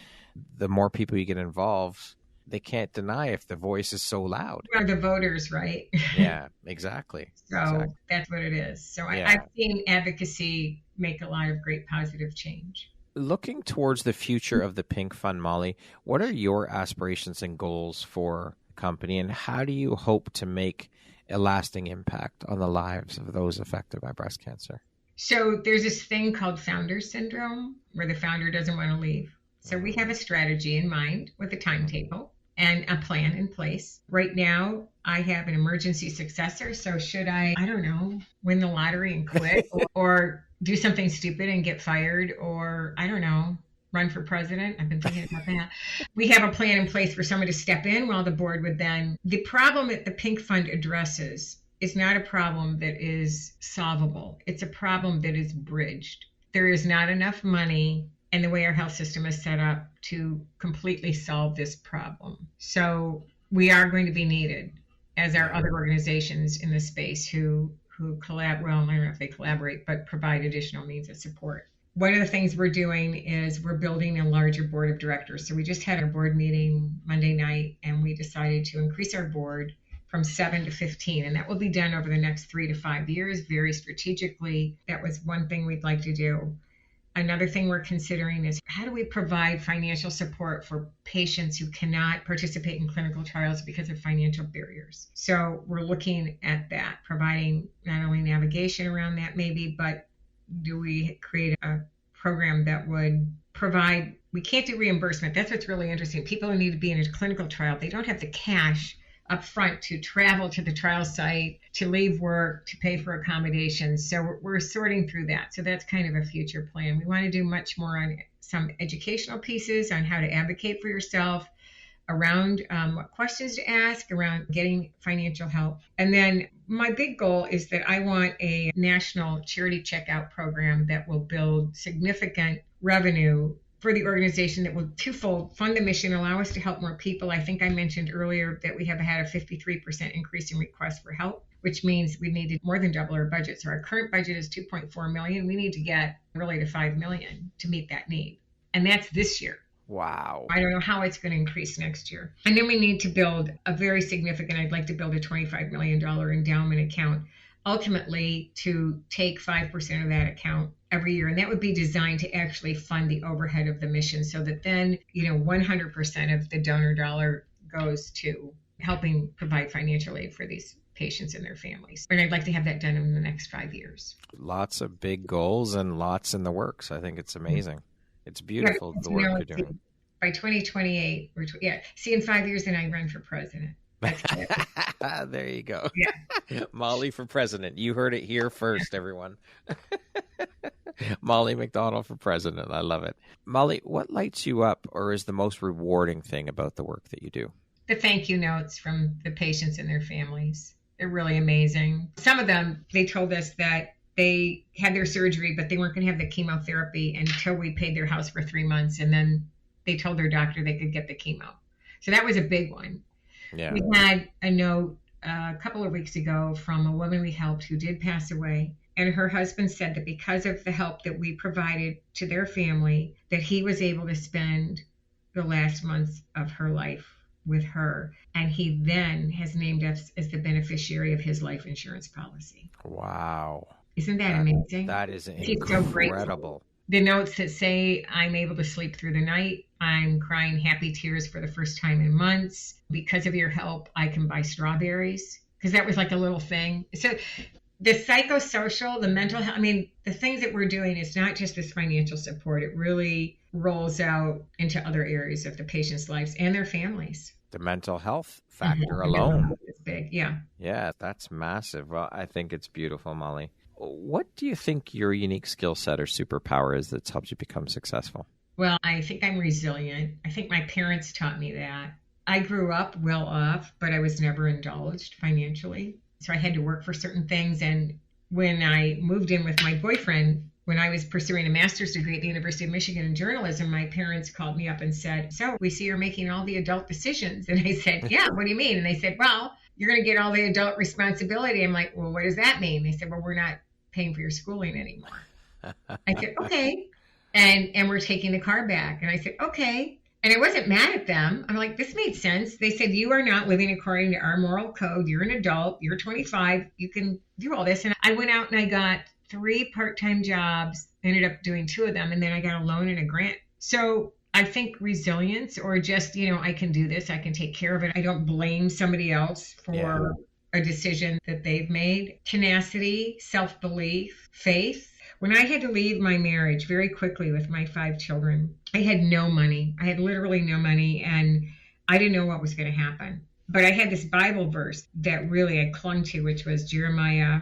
the more people you get involved, they can't deny if the voice is so loud. Are the voters, right? Yeah, exactly. So That's what it is. So yeah. I've seen advocacy make a lot of great positive change. Looking towards the future of the Pink Fund, Molly, what are your aspirations and goals for the company, and how do you hope to make a lasting impact on the lives of those affected by breast cancer? So there's this thing called founder syndrome, where the founder doesn't want to leave. So we have a strategy in mind with a timetable and a plan in place. Right now, I have an emergency successor. So should I don't know, win the lottery and quit or do something stupid and get fired, or I don't know, run for president. I've been thinking about that. We have a plan in place for someone to step in while the board would then. The problem that the Pink Fund addresses is not a problem that is solvable. It's a problem that is bridged. There is not enough money and the way our health system is set up to completely solve this problem. So we are going to be needed, as are other organizations in this space who collaborate, well, I don't know if they collaborate, but provide additional means of support. One of the things we're doing is we're building a larger board of directors. So we just had our board meeting Monday night, and we decided to increase our board from 7 to 15, and that will be done over the next 3 to 5 years, very strategically. That was one thing we'd like to do. Another thing we're considering is how do we provide financial support for patients who cannot participate in clinical trials because of financial barriers. So we're looking at that, providing not only navigation around that maybe, but do we create a program that would provide, we can't do reimbursement. That's what's really interesting. People who need to be in a clinical trial, they don't have the cash up front to travel to the trial site, to leave work, to pay for accommodations. So we're sorting through that. So that's kind of a future plan. We want to do much more on some educational pieces on how to advocate for yourself, around what questions to ask, around getting financial help. And then my big goal is that I want a national charity checkout program that will build significant revenue for the organization that will twofold fund the mission, allow us to help more people. I think I mentioned earlier that we have had a 53% increase in requests for help, which means we need to more than double our budget. So our current budget is $2.4 million. We need to get really to $5 million to meet that need. And that's this year. Wow. I don't know how it's going to increase next year. And then we need to build a very significant, I'd like to build a $25 million endowment account, ultimately to take 5% of that account every year. And that would be designed to actually fund the overhead of the mission so that then, 100% of the donor dollar goes to helping provide financial aid for these patients and their families. And I'd like to have that done in the next 5 years. Lots of big goals and lots in the works. I think it's amazing. It's beautiful, the work you're doing. By 2028, see, in 5 years, then I run for president. There you go. Yeah. Molly for president. You heard it here first, everyone. Molly MacDonald for president. I love it. Molly, what lights you up or is the most rewarding thing about the work that you do? The thank you notes from the patients and their families. They're really amazing. Some of them, they told us that they had their surgery, but they weren't going to have the chemotherapy until we paid their house for 3 months. And then they told their doctor they could get the chemo. So that was a big one. Yeah. We had a note a couple of weeks ago from a woman we helped who did pass away. And her husband said that because of the help that we provided to their family, that he was able to spend the last months of her life with her. And he then has named us as the beneficiary of his life insurance policy. Wow. Isn't that amazing? That is So incredible. the notes that say, I'm able to sleep through the night. I'm crying happy tears for the first time in months. Because of your help, I can buy strawberries. Because that was like a little thing. So the psychosocial, the mental health, the things that we're doing is not just this financial support. It really rolls out into other areas of the patients' lives and their families. The mental health factor alone. It's big, yeah. Yeah, that's massive. Well, I think it's beautiful, Molly. What do you think your unique skill set or superpower is that's helped you become successful? Well, I think I'm resilient. I think my parents taught me that. I grew up well off, but I was never indulged financially. So I had to work for certain things. And when I moved in with my boyfriend, when I was pursuing a master's degree at the University of Michigan in journalism, my parents called me up and said, so we see you're making all the adult decisions. And I said, yeah, what do you mean? And they said, well, you're going to get all the adult responsibility. I'm like, well, what does that mean? They said, well, we're not paying for your schooling anymore. I said, okay. And we're taking the car back. And I said, okay. And I wasn't mad at them. I'm like, this made sense. They said, you are not living according to our moral code. You're an adult. You're 25. You can do all this. And I went out and I got 3 part-time jobs, ended up doing 2 of them. And then I got a loan and a grant. So I think resilience, or just, I can do this. I can take care of it. I don't blame somebody else for a decision that they've made. Tenacity, self-belief, faith. When I had to leave my marriage very quickly with my 5 children, I had no money. I had literally no money, and I didn't know what was going to happen. But I had this Bible verse that really I clung to, which was Jeremiah,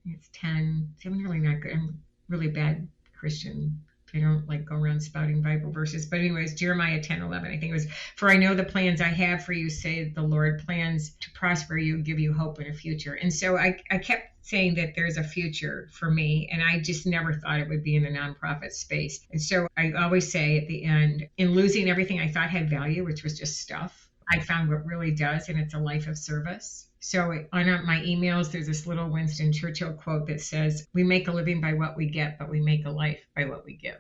it's 10. I'm really not good. I'm really bad Christian. I don't go around spouting Bible verses. But anyways, Jeremiah 10:11, I think it was, for I know the plans I have for you, say the Lord, plans to prosper you, give you hope in a future. And so I kept saying that there's a future for me, and I just never thought it would be in the nonprofit space. And so I always say at the end, in losing everything I thought had value, which was just stuff, I found what really does, and it's a life of service. So on my emails, there's this little Winston Churchill quote that says, we make a living by what we get, but we make a life by what we give.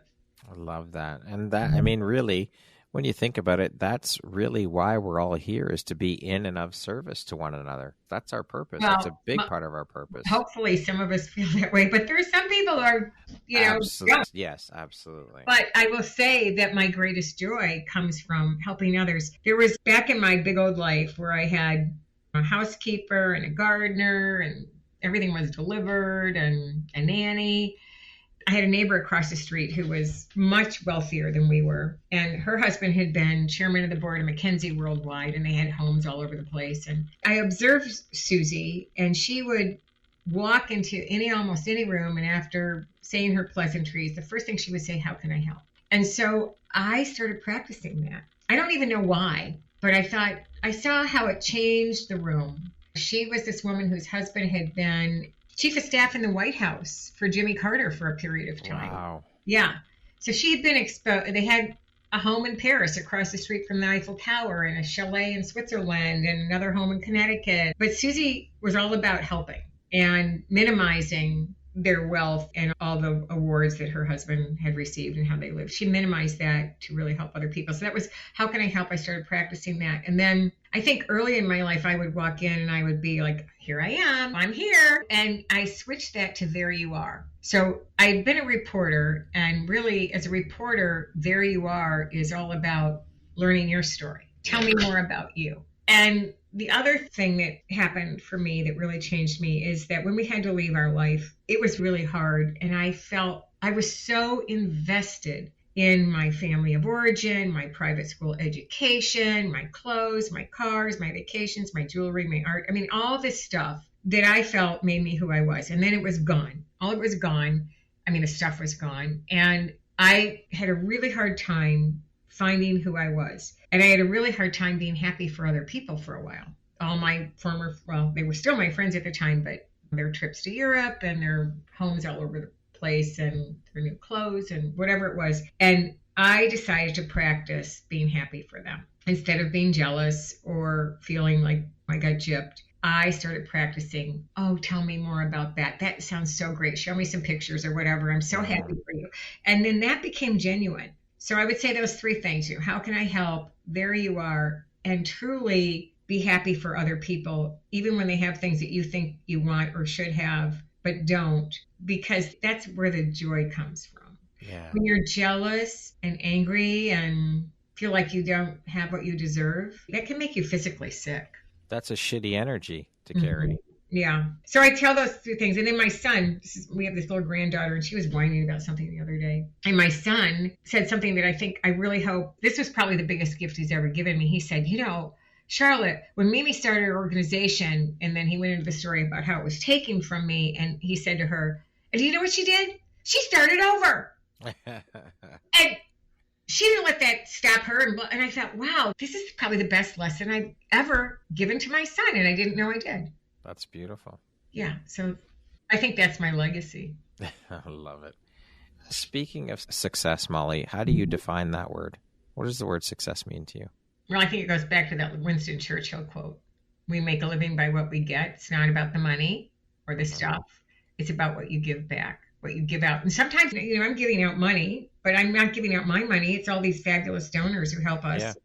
I love that. And that, really, when you think about it, that's really why we're all here, is to be in and of service to one another. That's our purpose. Well, that's a big part of our purpose. Hopefully some of us feel that way, but there's some people who are, Absolutely. Yes, absolutely. But I will say that my greatest joy comes from helping others. There was back in my big old life where I had a housekeeper and a gardener and everything was delivered and a nanny. I had a neighbor across the street who was much wealthier than we were. And her husband had been chairman of the board of McKinsey Worldwide, and they had homes all over the place. And I observed Susie, and she would walk into almost any room, and after saying her pleasantries, the first thing she would say, "How can I help?" And so I started practicing that. I don't even know why, but I thought I saw how it changed the room. She was this woman whose husband had been chief of staff in the White House for Jimmy Carter for a period of time. Wow. Yeah. So she had been exposed. They had a home in Paris across the street from the Eiffel Tower, and a chalet in Switzerland, and another home in Connecticut. But Susie was all about helping and minimizing their wealth and all the awards that her husband had received and how they lived. She minimized that to really help other people. So that was, how can I help? I started practicing that. And then I think early in my life, I would walk in and I would be like, "Here I am, I'm here." And I switched that to "There you are." So I'd been a reporter, and really as a reporter, "There you are" is all about learning your story. Tell me more about you. And the other thing that happened for me that really changed me is that when we had to leave our life, it was really hard. And I felt I was so invested in my family of origin, my private school education, my clothes, my cars, my vacations, my jewelry, my art. I mean, all this stuff that I felt made me who I was. And then it was gone. All it was gone. I mean, the stuff was gone. And I had a really hard time finding who I was. And I had a really hard time being happy for other people for a while. All my they were still my friends at the time, but their trips to Europe and their homes all over the place and their new clothes and whatever it was. And I decided to practice being happy for them. Instead of being jealous or feeling like I got gypped, I started practicing, "Oh, tell me more about that. That sounds so great. Show me some pictures or whatever. I'm so happy for you." And then that became genuine. So I would say those three things. How can I help? There you are. And truly be happy for other people, even when they have things that you think you want or should have, but don't, because that's where the joy comes from. Yeah. When you're jealous and angry and feel like you don't have what you deserve, that can make you physically sick. That's a shitty energy to carry. Mm-hmm. Yeah. So I tell those three things. And then my son, we have this little granddaughter, and she was whining about something the other day. And my son said something that I really hope, this was probably the biggest gift he's ever given me. He said, "Charlotte, when Mimi started her organization," and then he went into the story about how it was taken from me. And he said to her, "And do you know what she did? She started over." And she didn't let that stop her. And I thought, wow, this is probably the best lesson I've ever given to my son. And I didn't know I did. That's beautiful. Yeah. So I think that's my legacy. I love it. Speaking of success, Molly, how do you define that word? What does the word success mean to you? Well, I think it goes back to that Winston Churchill quote. We make a living by what we get. It's not about the money or the stuff. It's about what you give back, what you give out. And sometimes, I'm giving out money, but I'm not giving out my money. It's all these fabulous donors who help us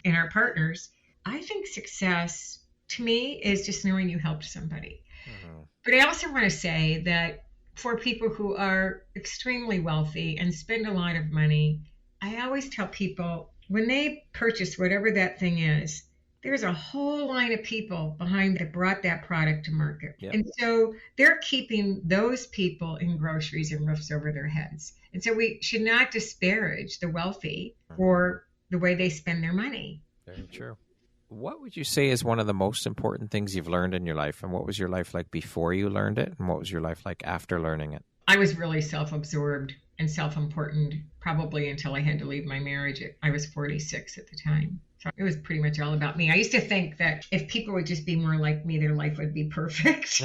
and our partners. I think success to me is just knowing you helped somebody. Mm-hmm. But I also want to say that for people who are extremely wealthy and spend a lot of money, I always tell people when they purchase whatever that thing is, there's a whole line of people behind that brought that product to market. Yep. And so they're keeping those people in groceries and roofs over their heads. And so we should not disparage the wealthy for the way they spend their money. Very true. What would you say is one of the most important things you've learned in your life? And what was your life like before you learned it? And what was your life like after learning it? I was really self-absorbed and self-important probably until I had to leave my marriage. I was 46 at the time. So it was pretty much all about me. I used to think that if people would just be more like me, their life would be perfect.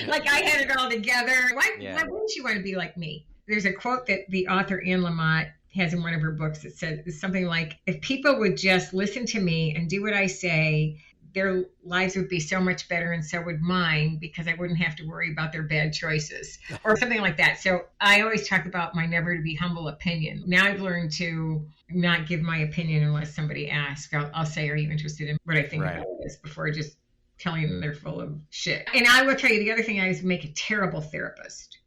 Like I had it all together. Why wouldn't you want to be like me? There's a quote that the author Anne Lamott has in one of her books that says something like, if people would just listen to me and do what I say, their lives would be so much better and so would mine because I wouldn't have to worry about their bad choices or something like that. So I always talk about my never to be humble opinion. Now I've learned to not give my opinion unless somebody asks. I'll say, are you interested in what I think about this before just telling them they're full of shit. And I will tell you the other thing, I was make a terrible therapist.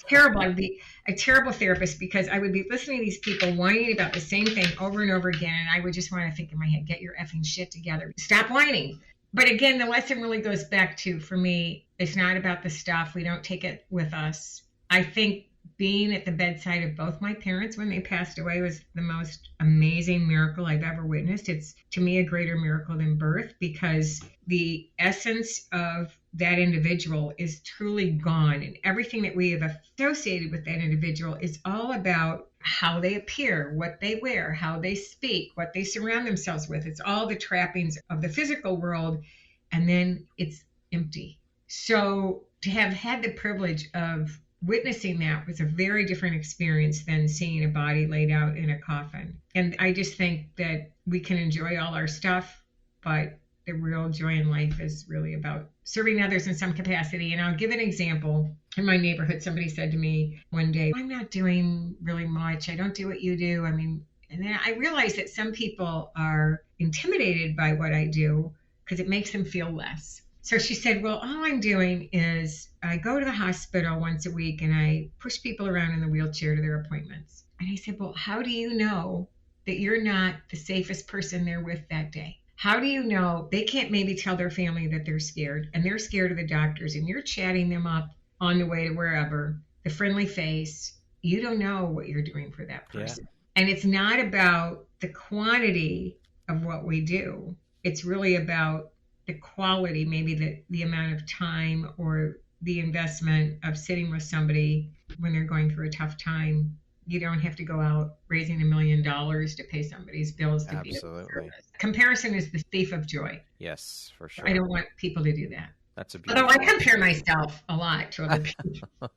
Terrible. I would be a terrible therapist because I would be listening to these people whining about the same thing over and over again. And I would just want to think in my head, get your effing shit together. Stop whining. But again, the lesson really goes back to, for me, it's not about the stuff. We don't take it with us. I think being at the bedside of both my parents when they passed away was the most amazing miracle I've ever witnessed. It's, to me, a greater miracle than birth, because the essence of that individual is truly gone. And everything that we have associated with that individual is all about how they appear, what they wear, how they speak, what they surround themselves with. It's all the trappings of the physical world, and then it's empty. So to have had the privilege of witnessing that was a very different experience than seeing a body laid out in a coffin. And I just think that we can enjoy all our stuff, but the real joy in life is really about serving others in some capacity. And I'll give an example. In my neighborhood, somebody said to me one day, I'm not doing really much. I don't do what you do. I mean, and then I realized that some people are intimidated by what I do because it makes them feel less. So she said, well, all I'm doing is I go to the hospital once a week and I push people around in the wheelchair to their appointments. And I said, well, how do you know that you're not the safest person they're with that day? How do you know they can't maybe tell their family that they're scared, and they're scared of the doctors, and you're chatting them up on the way to wherever, the friendly face? You don't know what you're doing for that person. Yeah. And it's not about the quantity of what we do. It's really about the quality, maybe the amount of time or the investment of sitting with somebody when they're going through a tough time. You don't have to go out raising $1 million to pay somebody's bills to be of service. Comparison is the thief of joy. Yes, for sure. I don't want people to do that. That's a beautiful. Although I compare myself a lot to other people.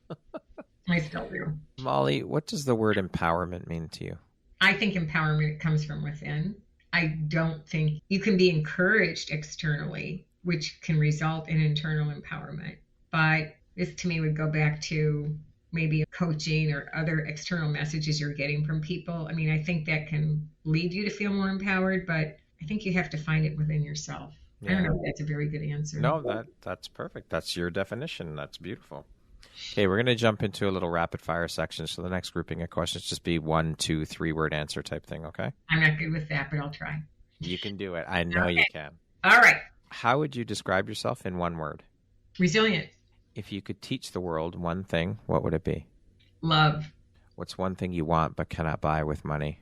I still do. Molly, what does the word empowerment mean to you? I think empowerment comes from within. I don't think you can be encouraged externally, which can result in internal empowerment. But this to me would go back to maybe coaching or other external messages you're getting from people. I mean, I think that can lead you to feel more empowered, but I think you have to find it within yourself. Yeah. I don't know if that's a very good answer. No, that's perfect. That's your definition. That's beautiful. Okay, we're going to jump into a little rapid fire section. So the next grouping of questions just be 1, 2, 3 word answer type thing, okay? I'm not good with that, but I'll try. You can do it. I know you can. All right. How would you describe yourself in one word? Resilient. If you could teach the world one thing, what would it be? Love. What's one thing you want but cannot buy with money?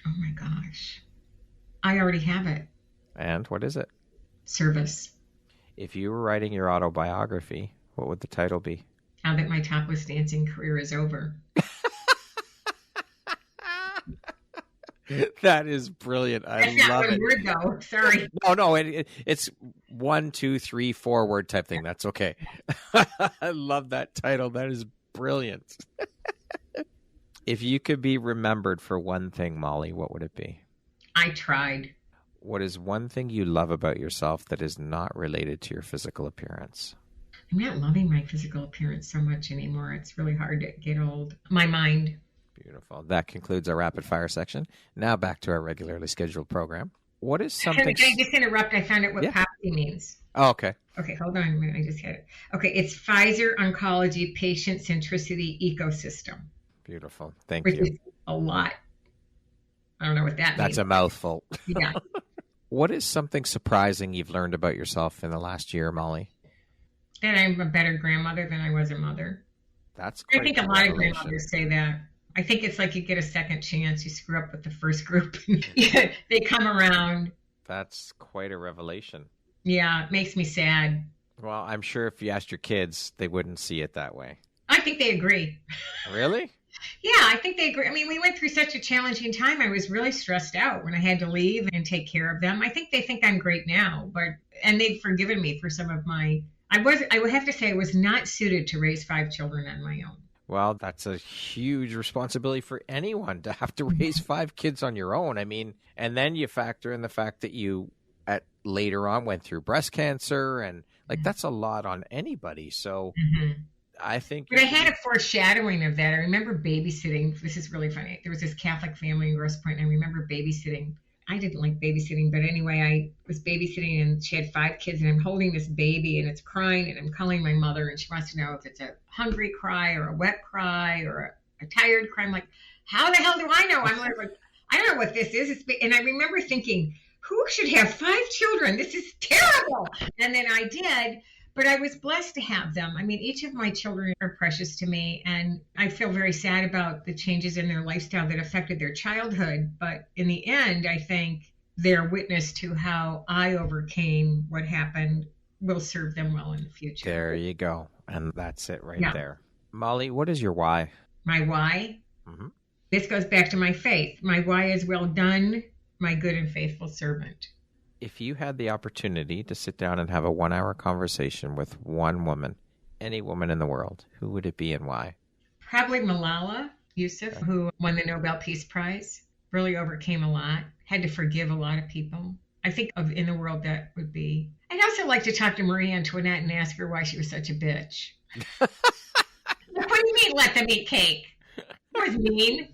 Oh my gosh. I already have it. And what is it? Service. If you were writing your autobiography, what would the title be? Now that my topless dancing career is over. That is brilliant. I That's love not it. One word though. Sorry. No, it's 1, 2, 3, 4 word type thing. That's okay. I love that title. That is brilliant. If you could be remembered for one thing, Molly, what would it be? I tried. What is one thing you love about yourself that is not related to your physical appearance? I'm not loving my physical appearance so much anymore. It's really hard to get old. My mind. Beautiful. That concludes our rapid fire section. Now back to our regularly scheduled program. What is something... Can I just interrupt? I found out what POPSI means. Oh, okay. Okay, hold on a minute. I just had it. Okay, it's Pfizer Oncology Patient Centricity Ecosystem. Beautiful. Thank you. Which is a lot. I don't know what that means. That's a mouthful. Yeah. What is something surprising you've learned about yourself in the last year, Molly? That I'm a better grandmother than I was a mother. That's quite I think a lot of grandmothers say that. I think it's like you get a second chance. You screw up with the first group. They come around. That's quite a revelation. Yeah, it makes me sad. Well, I'm sure if you asked your kids, they wouldn't see it that way. I think they agree. Really? Yeah, I think they agree. I mean, we went through such a challenging time. I was really stressed out when I had to leave and take care of them. I think they think I'm great now, and they've forgiven me for some of my... I would have to say I was not suited to raise 5 children on my own. Well, that's a huge responsibility for anyone to have to raise 5 kids on your own. I mean, and then you factor in the fact that you later on went through breast cancer, and that's a lot on anybody. So I think... But I had a foreshadowing of that. I remember babysitting. This is really funny. There was this Catholic family in Grosse Pointe, and I remember babysitting. I didn't like babysitting, but anyway, I was babysitting, and she had 5 kids, and I'm holding this baby, and it's crying, and I'm calling my mother, and she wants to know if it's a hungry cry or a wet cry or a tired cry. I'm like, how the hell do I know? I'm like, I don't know what this is. And I remember thinking, who should have 5 children? This is terrible. And then I did, But I was blessed to have them. I mean, each of my children are precious to me, and I feel very sad about the changes in their lifestyle that affected their childhood. But in the end, I think their witness to how I overcame what happened will serve them well in the future. There you go. And that's it right there. Molly, what is your why? My why? Mm-hmm. This goes back to my faith. My why is well done, my good and faithful servant. If you had the opportunity to sit down and have a 1-hour conversation with one woman, any woman in the world, who would it be and why? Probably Malala Yousafzai, who won the Nobel Peace Prize, really overcame a lot, had to forgive a lot of people. I think of in the world that would be. I'd also like to talk to Marie Antoinette and ask her why she was such a bitch. What do you mean, let them eat cake? That was mean.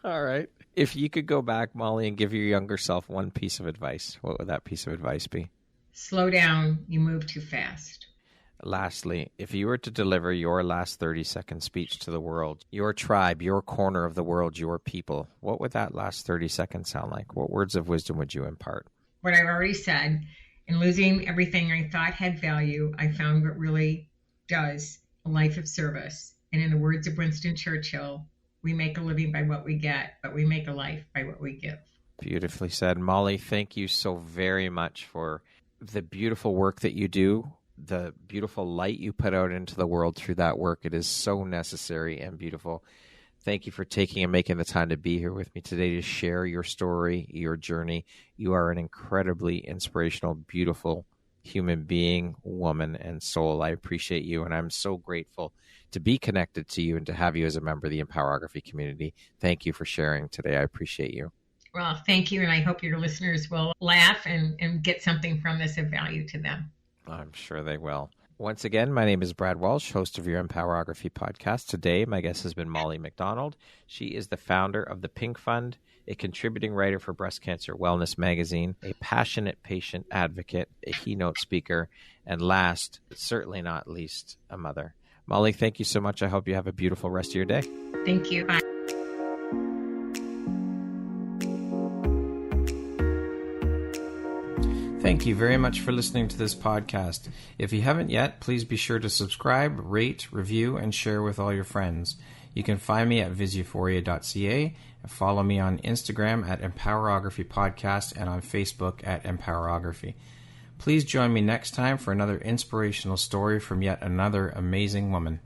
All right. If you could go back, Molly, and give your younger self one piece of advice, what would that piece of advice be? Slow down. You move too fast. Lastly, if you were to deliver your last 30-second speech to the world, your tribe, your corner of the world, your people, what would that last 30 seconds sound like? What words of wisdom would you impart? What I've already said, in losing everything I thought had value, I found what really does, a life of service. And in the words of Winston Churchill, we make a living by what we get, but we make a life by what we give. Beautifully said. Molly, thank you so very much for the beautiful work that you do, the beautiful light you put out into the world through that work. It is so necessary and beautiful. Thank you for taking and making the time to be here with me today to share your story, your journey. You are an incredibly inspirational, beautiful human being, woman, and soul. I appreciate you, and I'm so grateful to be connected to you and to have you as a member of the Empowerography community. Thank you for sharing today. I appreciate you. Well, thank you, and I hope your listeners will laugh and get something from this of value to them. I'm sure they will. Once again, my name is Brad Walsh, host of your Empowerography podcast. Today, my guest has been Molly MacDonald. She is the founder of the Pink Fund, a contributing writer for Breast Cancer Wellness magazine, a passionate patient advocate, a keynote speaker, and last, but certainly not least, a mother. Molly, thank you so much. I hope you have a beautiful rest of your day. Thank you. Bye. Thank you very much for listening to this podcast. If you haven't yet, please be sure to subscribe, rate, review, and share with all your friends. You can find me at viseuphoria.ca and follow me on Instagram at Empowerography Podcast and on Facebook at Empowerography. Please join me next time for another inspirational story from yet another amazing woman.